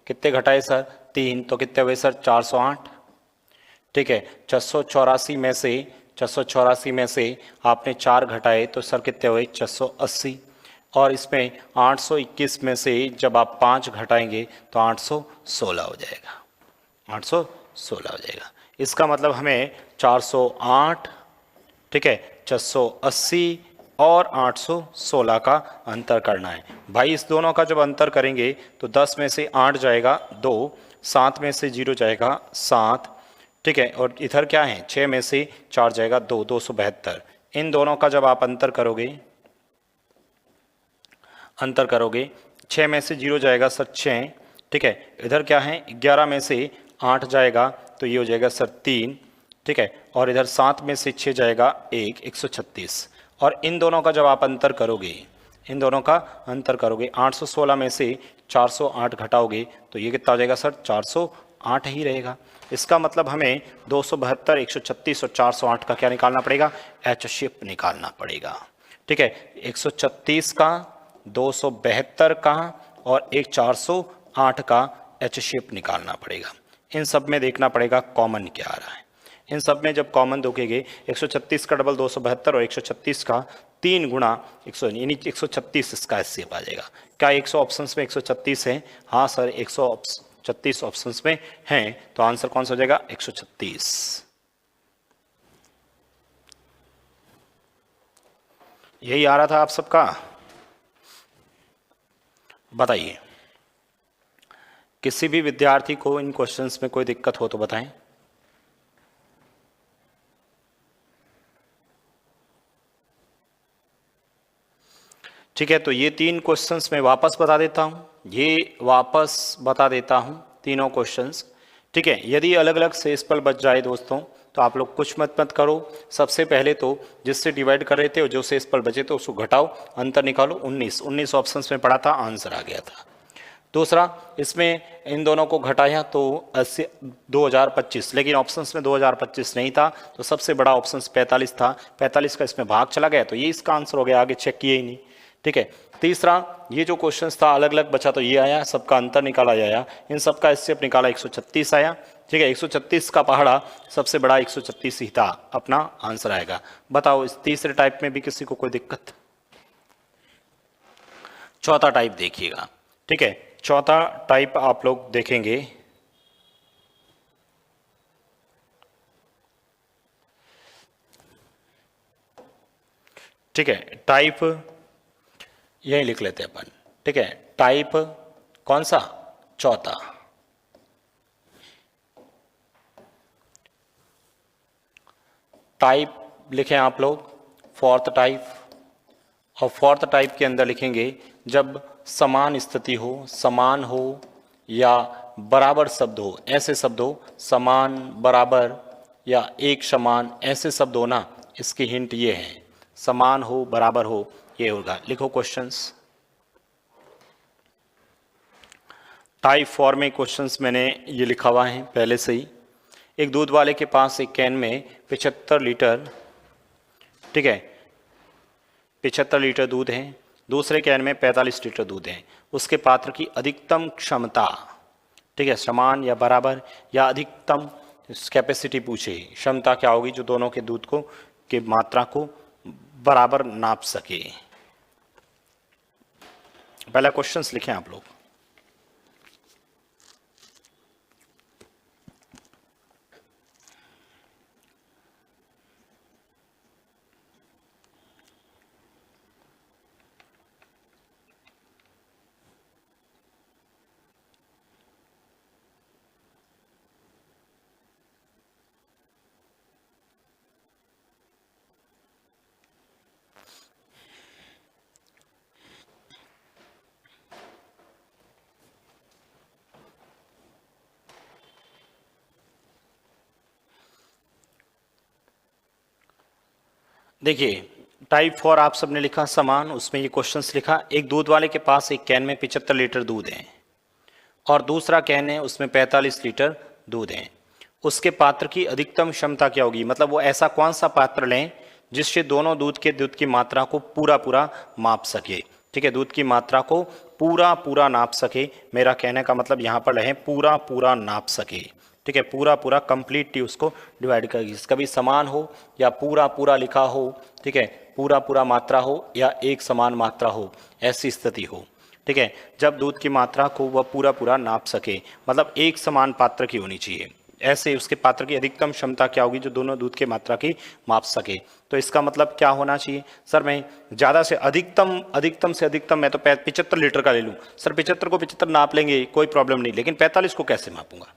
कितने घटाए सर? 3, तो कितने हुए सर? 408। ठीक है, 684 में से आपने 4 घटाए तो सर कितने हुए? 680। और इसमें 821 में से जब आप 5 घटाएंगे तो 816 हो जाएगा। 816 हो जाएगा। इसका मतलब हमें 408, ठीक है, 680 और 816 का अंतर करना है। भाई इस दोनों का जब अंतर करेंगे तो 10 में से 8 जाएगा 2, 7 में से 0 जाएगा 7, ठीक है, और इधर क्या है? 6 में से 4 जाएगा 2, 272। इन दोनों का जब आप अंतर करोगे 6 में से 0 जाएगा सर 6, ठीक है, इधर क्या है? 11 में से 8 जाएगा तो ये हो जाएगा सर 3, ठीक है, और इधर 7 में से 6 जाएगा 1, 136। और इन दोनों का जब आप अंतर करोगे 816 में से 408 घटाओगे तो ये कितना हो जाएगा सर? 408 ही रहेगा। इसका मतलब हमें 272, 136 और 408 का क्या निकालना पड़ेगा? HCF निकालना पड़ेगा। ठीक है, 136 का, 272 का और एक 408 का HCF निकालना पड़ेगा। इन सब में देखना पड़ेगा कॉमन क्या आ रहा है। इन सब में जब कॉमन दोगे 136 का डबल 272 और 136 का 3 गुणा 100 यानी 136 इसका HCF आ जाएगा। क्या 100 ऑप्शंस में 136 है? हाँ सर, 136 ऑप्शंस में हैं, तो आंसर कौन सा हो जाएगा? 136। यही आ रहा था आप सबका? बताइए, किसी भी विद्यार्थी को इन क्वेश्चंस में कोई दिक्कत हो तो बताएं। ठीक है, तो ये 3 क्वेश्चंस मैं वापस बता देता हूँ, तीनों क्वेश्चंस। ठीक है, यदि अलग अलग शेषफल बच जाए दोस्तों तो आप लोग कुछ मत करो। सबसे पहले तो जिससे डिवाइड कर रहे थे और जो शेषफल बचे थे उसको घटाओ, अंतर निकालो। 19 ऑप्शंस में पड़ा था, आंसर आ गया था। दूसरा, इसमें इन दोनों को घटाया तो 2025, लेकिन ऑप्शंस में 2025 नहीं था, तो सबसे बड़ा ऑप्शन 45 था। 45 का इसमें भाग चला गया तो ये इसका आंसर हो गया, आगे चेक किए ही नहीं। ठीक है, तीसरा, ये जो क्वेश्चन था अलग अलग बचा तो ये आया, सबका अंतर निकाला जाया, इन सबका एचसीएफ निकाला 136 आया। ठीक है, 136 का पहाड़ा सबसे बड़ा 136 ही था, अपना आंसर आएगा। बताओ इस तीसरे टाइप में भी किसी को कोई दिक्कत? चौथा टाइप देखिएगा। ठीक है, चौथा टाइप आप लोग देखेंगे, ठीक है, टाइप यही लिख लेते हैं अपन। ठीक है, टाइप कौन सा? चौथा। टाइप लिखें आप लोग फोर्थ टाइप, और फोर्थ टाइप के अंदर लिखेंगे जब समान स्थिति हो, समान हो या बराबर शब्द हो, ऐसे शब्द हो, समान, बराबर या एक समान, ऐसे शब्द हो ना, इसकी हिंट ये है, समान हो, बराबर हो, ये होगा। लिखो क्वेश्चंस। टाइप 4 में क्वेश्चंस मैंने ये लिखा हुआ है पहले से ही। एक दूध वाले के पास एक कैन में 75 लीटर, ठीक है, 75 लीटर दूध है, दूसरे कैन में 45 लीटर दूध है। उसके पात्र की अधिकतम क्षमता, ठीक है, समान या बराबर या अधिकतम कैपेसिटी पूछे, क्षमता क्या होगी जो दोनों के दूध को के मात्रा को बराबर नाप सके। पहला क्वेश्चंस लिखें आप लोग। देखिए, टाइप 4 आप सबने लिखा समान, उसमें ये क्वेश्चंस लिखा, एक दूध वाले के पास एक कैन में 75 लीटर दूध है और दूसरा कैन है उसमें 45 लीटर दूध है। उसके पात्र की अधिकतम क्षमता क्या होगी, मतलब वो ऐसा कौन सा पात्र लें जिससे दोनों दूध की मात्रा को पूरा पूरा माप सके। ठीक है, दूध की मात्रा को पूरा पूरा नाप सके, मेरा कहने का मतलब यहाँ पर रहे पूरा पूरा नाप सके। ठीक है, पूरा पूरा कंप्लीटली उसको डिवाइड करेगी, कभी समान हो या पूरा पूरा लिखा हो, ठीक है, पूरा पूरा मात्रा हो या एक समान मात्रा हो, ऐसी स्थिति हो। ठीक है, जब दूध की मात्रा को वह पूरा पूरा नाप सके, मतलब एक समान पात्र की होनी चाहिए। ऐसे उसके पात्र की अधिकतम क्षमता क्या होगी जो दोनों दूध की मात्रा की माप सके। तो इसका मतलब क्या होना चाहिए? सर मैं ज़्यादा से अधिकतम से अधिकतम मैं तो 75 लीटर का ले लूँ। सर 75 को 75 नाप लेंगे, कोई प्रॉब्लम नहीं, लेकिन 45 को कैसे मापूंगा?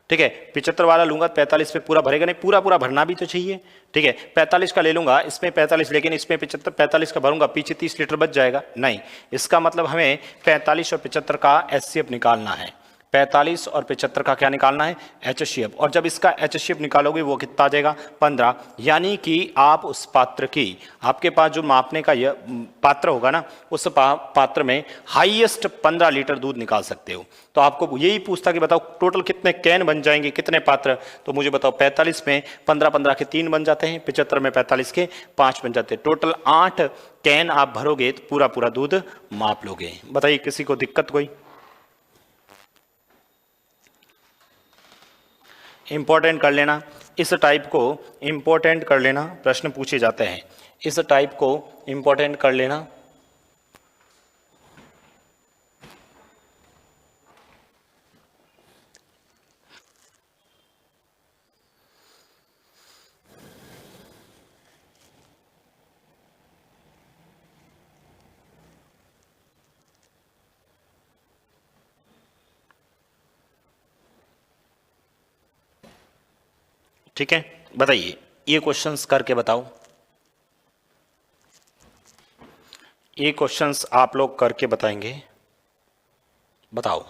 ठीक है, 75 वाला लूंगा, 45 पे पूरा भरेगा नहीं, पूरा पूरा भरना भी तो चाहिए। ठीक है, 45 का ले लूंगा, इसमें 45, लेकिन इसमें 75, 45 का भरूंगा, पीछे 30 लीटर बच जाएगा। नहीं, इसका मतलब हमें 45 और 75 का एचसीएफ निकालना है। 45 और 75 का क्या निकालना है? एचसीएफ। और जब इसका एचसीएफ निकालोगे वो कितना आ जाएगा? 15। यानी कि आप उस पात्र की, आपके पास जो मापने का यह पात्र होगा ना, उस पात्र में हाईएस्ट 15 लीटर दूध निकाल सकते हो। तो आपको यही पूछता कि बताओ टोटल कितने कैन बन जाएंगे, कितने पात्र? तो मुझे बताओ 45 में 15 के 3 बन जाते हैं, 75 में 45 के 5 बन जाते हैं, टोटल 8 कैन आप भरोगे तो पूरा पूरा दूध माप लोगे। बताइए किसी को दिक्कत कोई? इंपॉर्टेंट कर लेना, इस टाइप को इंपॉर्टेंट कर लेना, प्रश्न पूछे जाते हैं, इस टाइप को इंपॉर्टेंट कर लेना। ठीक है, बताइए ये क्वेश्चंस करके बताओ, ये क्वेश्चंस आप लोग करके बताएंगे, बताओ।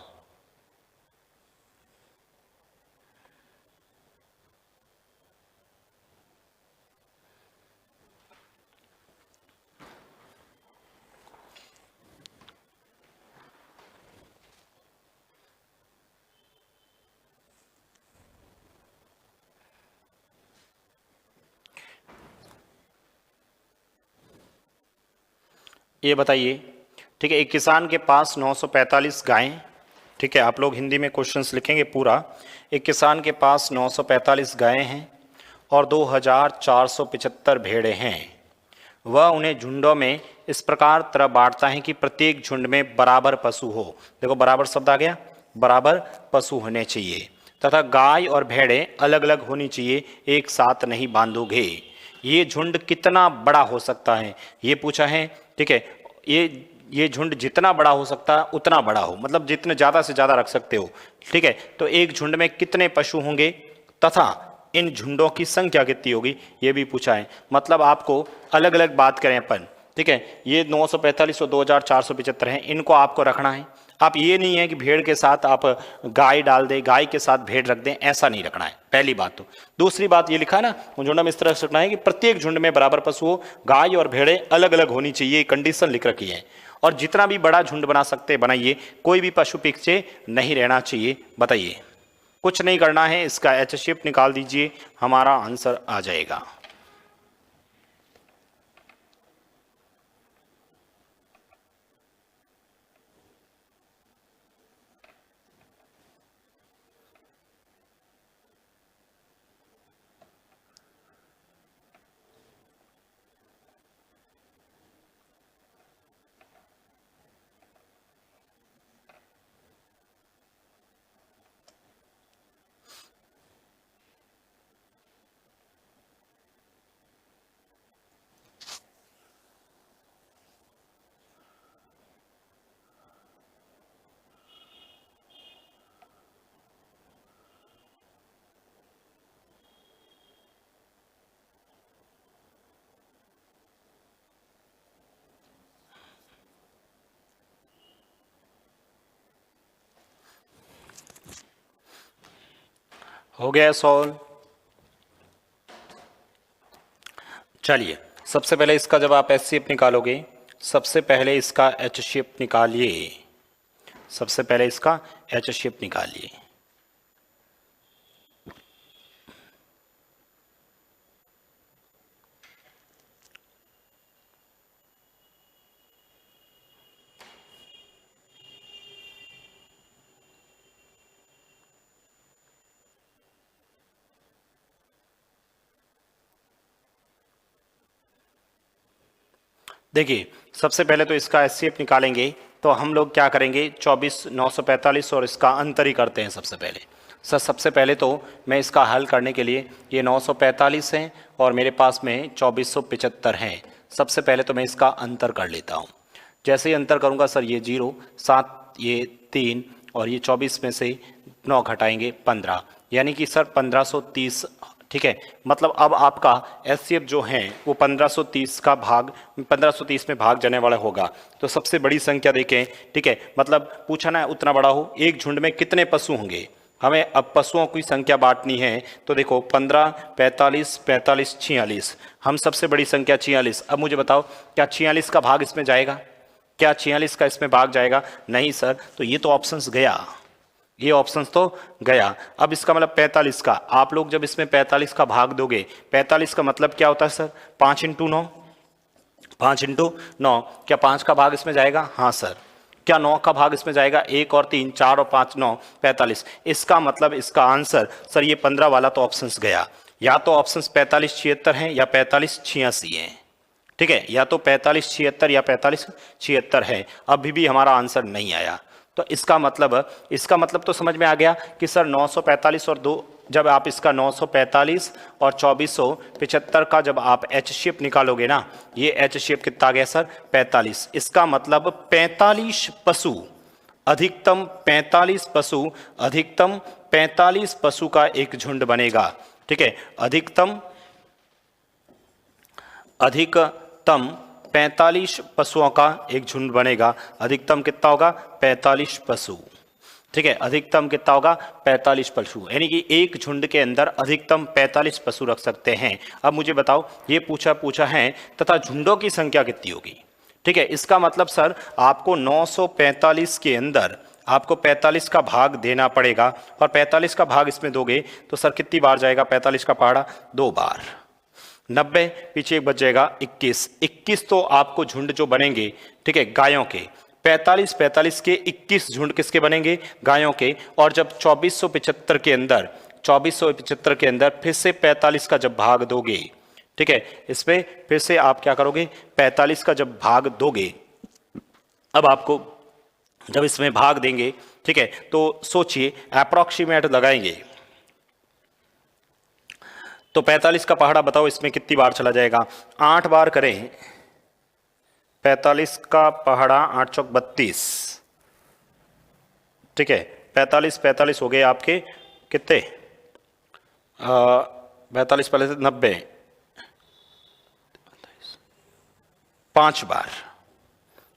ये बताइए ठीक है, एक किसान के पास 945 गायें, ठीक है, आप लोग हिंदी में क्वेश्चंस लिखेंगे पूरा। एक किसान के पास 945 गायें हैं और 2475 भेड़ें हैं। वह उन्हें झुंडों में इस प्रकार तरह बांटता है कि प्रत्येक झुंड में बराबर पशु हो। देखो बराबर शब्द आ गया, बराबर पशु होने चाहिए, तथा गाय और भेड़ें अलग अलग होनी चाहिए, एक साथ नहीं बांधोगे। ये झुंड कितना बड़ा हो सकता है ये पूछा है, ठीक है। ये झुंड जितना बड़ा हो सकता है उतना बड़ा हो, मतलब जितने ज़्यादा से ज़्यादा रख सकते हो, ठीक है। तो एक झुंड में कितने पशु होंगे तथा इन झुंडों की संख्या कितनी होगी ये भी पूछा है। मतलब आपको अलग अलग बात करें अपन, ठीक है। ये 945 और 2475 हैं, इनको आपको रखना है। आप ये नहीं है कि भेड़ के साथ आप गाय डाल दें, गाय के साथ भेड़ रख दें, ऐसा नहीं रखना है, पहली बात तो। दूसरी बात ये लिखा है ना झुंड में इस तरह से रखना है कि प्रत्येक झुंड में बराबर पशु हो, गाय और भेड़ें अलग अलग होनी चाहिए, कंडीशन लिख रखी है। और जितना भी बड़ा झुंड बना सकते बनाइए, कोई भी पशु पीछे नहीं रहना चाहिए। बताइए, कुछ नहीं करना है, इसका एच शेप निकाल दीजिए, हमारा आंसर आ जाएगा। हो गया सॉल्व। चलिए, सबसे पहले इसका जब आप एच शेप निकालोगे, सबसे पहले इसका एच शेप निकालिए, सबसे पहले इसका एच शेप निकालिए। देखिए, सबसे पहले तो इसका एचसीएफ निकालेंगे, तो हम लोग क्या करेंगे, 24,945 और इसका अंतर ही करते हैं सबसे पहले। सर सबसे पहले तो मैं इसका हल करने के लिए, ये 945 हैं और मेरे पास में 2475 हैं। सबसे पहले तो मैं इसका अंतर कर लेता हूँ। जैसे ही अंतर करूँगा सर, ये 0, 7, ये 3 और ये 24 में से 9 घटाएंगे 15, यानी कि सर 1530, ठीक है। मतलब अब आपका एचसीएफ जो है वो 1530 का भाग 1530 में भाग जाने वाला होगा। तो सबसे बड़ी संख्या देखें, ठीक है, मतलब पूछा ना उतना बड़ा हो। एक झुंड में कितने पशु होंगे, हमें अब पशुओं की संख्या बांटनी है। तो देखो 15, 45, 45, 46, हम सबसे बड़ी संख्या 46। अब मुझे बताओ क्या 46 का भाग इसमें जाएगा, क्या 46 का इसमें भाग जाएगा? नहीं सर, तो ये तो ऑप्शंस गया, ये ऑप्शंस तो गया। अब इसका मतलब 45 का, आप लोग जब इसमें 45 का भाग दोगे, 45 का मतलब क्या होता है सर, 5 इंटू 9, 5 इंटू 9। क्या 5 का भाग इसमें जाएगा? हाँ सर। क्या 9 का भाग इसमें जाएगा? 1 और 3, 4 और 5, 9, 45। इसका मतलब इसका आंसर सर ये 15 वाला तो ऑप्शंस गया। या तो ऑप्शंस 45 76 हैं या 45 86 हैं, ठीक है, या तो 45 76 या 45 76 है। अभी भी हमारा आंसर नहीं आया। तो इसका मतलब तो समझ में आ गया कि सर 945 और 2, जब आप इसका 945 और 2475 का जब आप एच शेप निकालोगे ना, ये एच शेप कितना आ गया सर? 45। इसका मतलब 45 पशु, अधिकतम 45 पशु, अधिकतम 45 पशु का एक झुंड बनेगा, ठीक है। अधिकतम 45 पशुओं का एक झुंड बनेगा। अधिकतम कितना होगा? 45 पशु, ठीक है। अधिकतम कितना होगा? 45 पशु, यानी कि एक झुंड के अंदर अधिकतम 45 पशु रख सकते हैं। अब मुझे बताओ, ये पूछा है तथा झुंडों की संख्या कितनी होगी, ठीक है। इसका मतलब सर आपको 945 के अंदर आपको 45 का भाग देना पड़ेगा, और 45 का भाग इसमें दोगे तो सर कितनी बार जाएगा 45 का पहाड़ा? 2 बार। 90 पीछे एक बच जाएगा 21। 21 तो आपको झुंड जो बनेंगे, ठीक है, गायों के 45 के 21 झुंड किसके बनेंगे? गायों के। और जब 2475 के अंदर फिर से 45 का जब भाग दोगे, ठीक है, इस पे फिर से आप क्या करोगे? 45 का जब भाग दोगे, अब आपको जब इसमें भाग देंगे, ठीक है, तो सोचिए अप्रोक्सीमेट लगाएंगे, तो 45 का पहाड़ा बताओ इसमें कितनी बार चला जाएगा? 8 बार करें 45 का पहाड़ा, 8 चौक 32, ठीक है, 45 हो गए आपके कितने? 45 पहले से 90, 5 बार,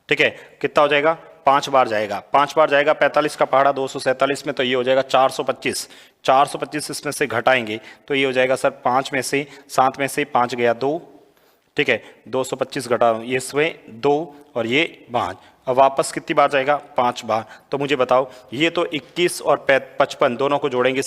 ठीक है, कितना हो जाएगा? 5 बार जाएगा, 5 बार जाएगा 45 का पहाड़ा 247 में, तो ये हो जाएगा 425। 425 इसमें से घटाएंगे तो ये हो जाएगा सर 5 में से 7 में से 5 गया 2, ठीक है, 225 घटा ये इसमें 2 और ये 5, अब वापस कितनी बार जाएगा? 5 बार। तो मुझे बताओ ये तो 21 और 55 दोनों को जोड़ेंगे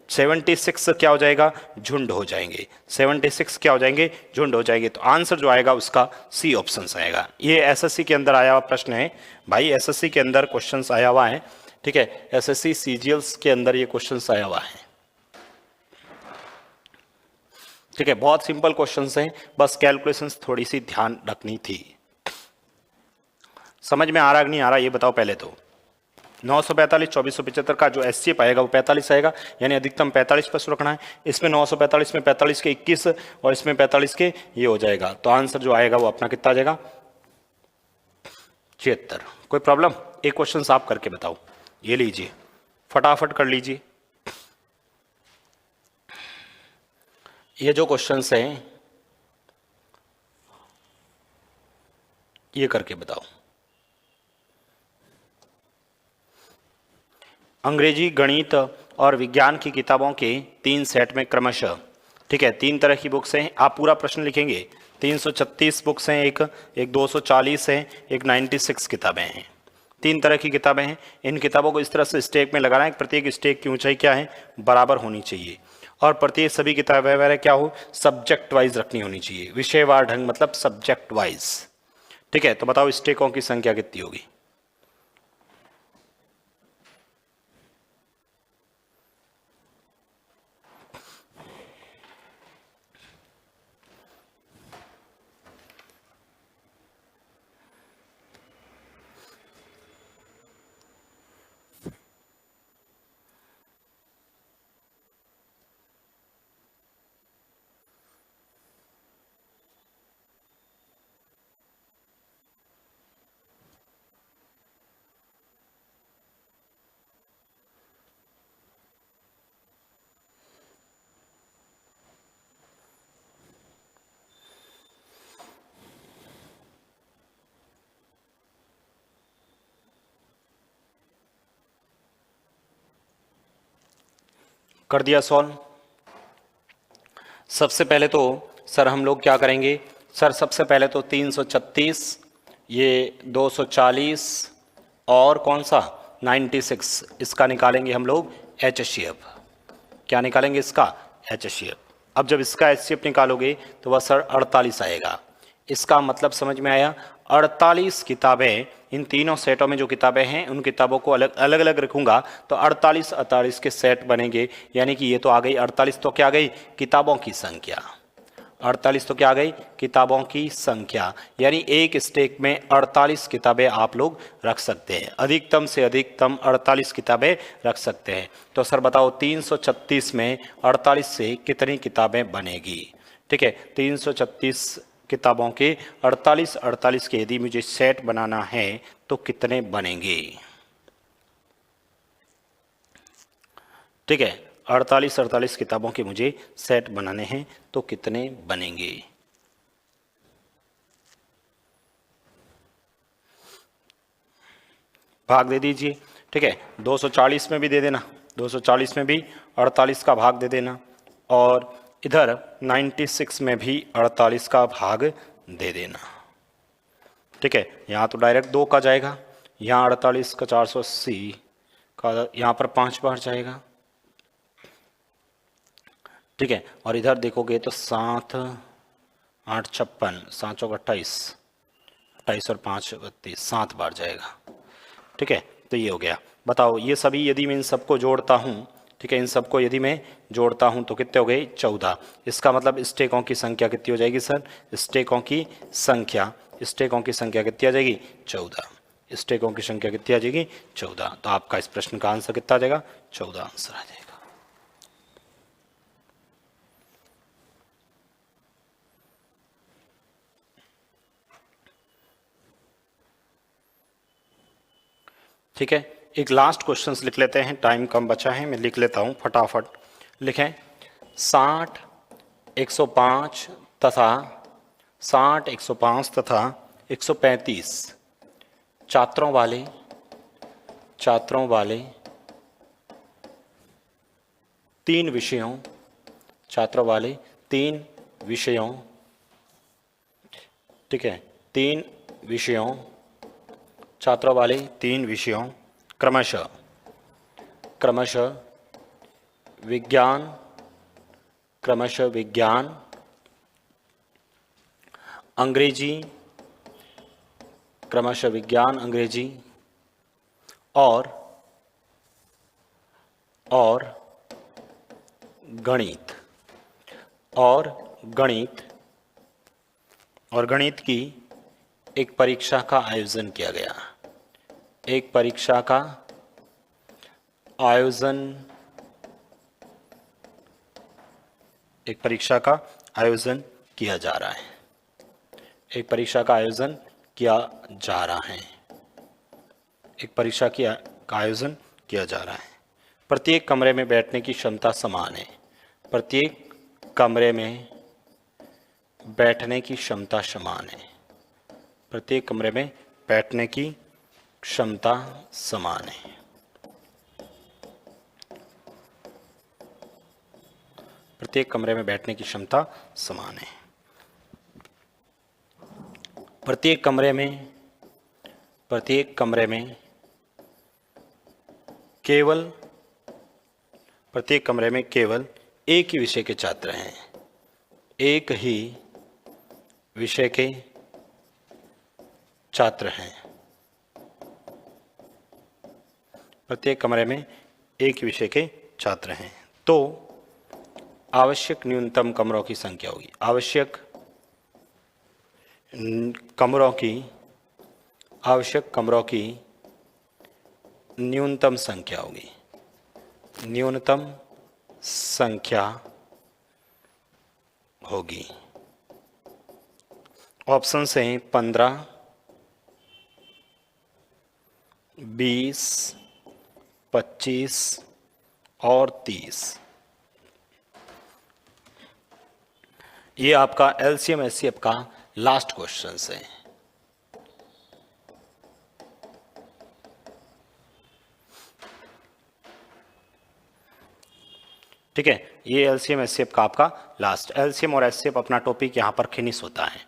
76 क्या हो जाएगा? झुंड हो जाएंगे। 76 क्या हो जाएंगे? झुंड हो जाएंगे। तो आंसर जो आएगा उसका सी ऑप्शन आएगा। ये एसएससी के अंदर आया हुआ प्रश्न है भाई, एसएससी के अंदर क्वेश्चन आया हुआ है, ठीक है, एसएससी सीजीएल्स के अंदर ये क्वेश्चन आया हुआ है, ठीक है, बहुत सिंपल क्वेश्चंस हैं, बस कैलकुलेशंस थोड़ी सी ध्यान रखनी थी। समझ में आ रहा कि नहीं आ रहा ये बताओ पहले तो। 945 2475 का जो एससीएफ आएगा वो 45 आएगा, यानी अधिकतम 45 पर रखना है। इसमें 945 में 45 के 21 और इसमें 45 के ये हो जाएगा, तो आंसर जो आएगा वो अपना कितना आ जाएगा? 76। कोई प्रॉब्लम? एक क्वेश्चन आप करके बताओ, ये लीजिए फटाफट कर लीजिए। ये जो क्वेश्चंस हैं ये करके बताओ। अंग्रेजी, गणित और विज्ञान की किताबों के 3 सेट में क्रमशः, ठीक है, 3 तरह की बुक्स हैं, आप पूरा प्रश्न लिखेंगे। 336 बुक्स हैं, एक 240 है, एक 96 किताबें हैं। 3 तरह की किताबें हैं। इन किताबों को इस तरह से स्टेक में लगाना है, प्रत्येक स्टेक की ऊंचाई क्या है? बराबर होनी चाहिए। और प्रत्येक सभी किताबें वगैरह क्या हो? सब्जेक्ट वाइज रखनी होनी चाहिए, विषयवार ढंग, मतलब सब्जेक्ट वाइज, ठीक है। तो बताओ स्टेकों की संख्या कितनी होगी? कर दिया सॉल्व। सबसे पहले तो सर हम लोग क्या करेंगे? सर सबसे पहले तो 336, ये 240 और कौन सा 96, इसका निकालेंगे हम लोग HCF। क्या निकालेंगे इसका? HCF। अब जब इसका HCF निकालोगे तो वह सर 48 आएगा। इसका मतलब समझ में आया? 48 किताबें, इन तीनों सेटों में जो किताबें हैं उन किताबों को अलग अलग रखूंगा तो 48 के सेट बनेंगे, यानी कि ये तो आ गई 48, तो क्या आ गई? किताबों की संख्या। 48 तो क्या आ गई? किताबों की संख्या, यानी एक स्टेक में 48 किताबें आप लोग रख सकते हैं, अधिकतम से अधिकतम 48 किताबें रख सकते हैं। तो सर बताओ 336 में 48 से कितनी किताबें बनेगी? ठीक है, 336 किताबों के 48 के यदि मुझे सेट बनाना है तो कितने बनेंगे? ठीक है, 48 किताबों के मुझे सेट बनाने हैं तो कितने बनेंगे? भाग दे दीजिए। ठीक है, 240 में भी दे देना, 240 में भी 48 का भाग दे देना, और इधर 96 में भी 48 का भाग दे देना। ठीक है, यहाँ तो डायरेक्ट 2 का जाएगा, यहाँ 48 का 480 का यहाँ पर 5 बार जाएगा। ठीक है, और इधर देखोगे तो 7 8 56, 7 चौक 28, 28 और 5 32, 7 बार जाएगा। ठीक है, तो ये हो गया। बताओ ये सभी यदि मैं इन सबको जोड़ता हूँ, ठीक है, इन सबको यदि मैं जोड़ता हूँ तो कितने हो गए? 14। इसका मतलब स्टेकों की संख्या कितनी हो जाएगी सर? स्टेकों की संख्या कितनी आ जाएगी? 14। स्टेकों की संख्या कितनी आ जाएगी? 14। तो आपका इस प्रश्न का आंसर कितना आ जाएगा? 14 आंसर आ जाएगा। ठीक है, एक लास्ट क्वेश्चंस लिख लेते हैं, टाइम कम बचा है, मैं लिख लेता हूं फटाफट। लिखें 60, 105 तथा 60, 105 तथा 135 छात्रों वाले 3 विषयों, ठीक है, 3 विषयों, छात्रों वाले 3 विषयों क्रमशः विज्ञान, अंग्रेजी, और गणित की एक परीक्षा का आयोजन किया गया। एक परीक्षा का आयोजन किया जा रहा है। एक परीक्षा का आयोजन किया जा रहा है। प्रत्येक कमरे में बैठने की क्षमता समान है। प्रत्येक कमरे में बैठने की क्षमता समान है। प्रत्येक कमरे में बैठने की क्षमता समान है। प्रत्येक कमरे में बैठने की क्षमता समान है। प्रत्येक कमरे में केवल एक ही विषय के छात्र हैं। एक ही विषय के छात्र हैं। प्रत्येक कमरे में एक ही विषय के छात्र हैं। तो आवश्यक न्यूनतम कमरों की संख्या होगी। आवश्यक कमरों की न्यूनतम संख्या होगी। न्यूनतम संख्या होगी। ऑप्शन हैं 15, 20, 25 और 30। ये आपका LCM HCF का लास्ट क्वेश्चन है। ठीक है, ये LCM HCF का आपका लास्ट। LCM और HCF अपना टॉपिक यहाँ पर फिनिश होता है।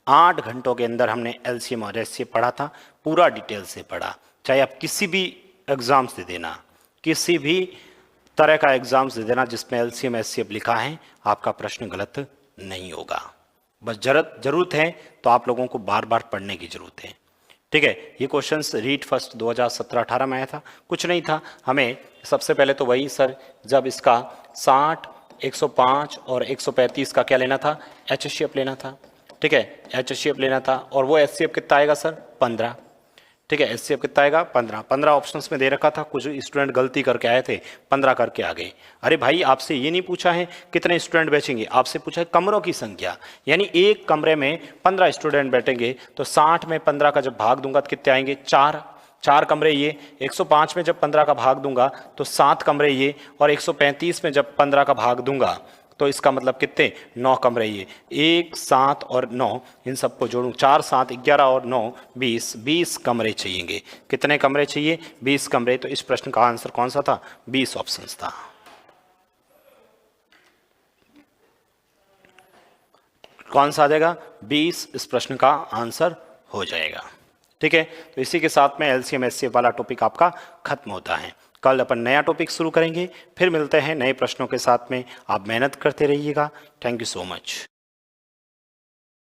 8 घंटों के अंदर हमने LCM और HCF पढ़ा था, पूरा डिटेल से पढ़ा। चाहे आप किसी भी एग्जाम्स दे देना, किसी भी तरह का एग्जाम्स दे देना जिसमें LCM HCF लिखा है, आपका प्रश्न गलत नहीं होगा। बस जरूरत है तो आप लोगों को बार बार पढ़ने की जरूरत है। ठीक है, ये क्वेश्चंस रीड फर्स्ट 2017-18 में आया था, कुछ नहीं था। हमें सबसे पहले तो वही सर, जब इसका 60, 105 और 135 का क्या लेना था? HCF लेना था। ठीक है, HCF लेना था, और वो HCF कितना आएगा सर? 15। ठीक है, HCF कितना आएगा? 15 ऑप्शंस में दे रखा था। कुछ स्टूडेंट गलती करके आए थे, 15 करके आ गए। अरे भाई, आपसे ये नहीं पूछा है कितने स्टूडेंट बैठेंगे, आपसे पूछा है कमरों की संख्या। यानी एक कमरे में 15 स्टूडेंट बैठेंगे तो 60 में 15 का जब भाग दूंगा तो कितने आएंगे? 4 कमरे ये। 105 में जब 15 का भाग दूंगा तो 7 कमरे ये, और 135 में जब 15 का भाग दूंगा तो इसका मतलब कितने? 9 कमरे ये। 1, 7 और 9, इन सबको जोड़ूं, 4, 7, 11 और 9, 20 कमरे चाहिए। कितने कमरे चाहिए? 20 कमरे। तो इस प्रश्न का आंसर कौन सा था? 20 ऑप्शन था। कौन सा आ जाएगा? 20 इस प्रश्न का आंसर हो जाएगा। ठीक है, तो इसी के साथ में LCM HCF वाला टॉपिक आपका खत्म होता है। कल अपन नया टॉपिक शुरू करेंगे, फिर मिलते हैं नए प्रश्नों के साथ में। आप मेहनत करते रहिएगा। Thank you so much.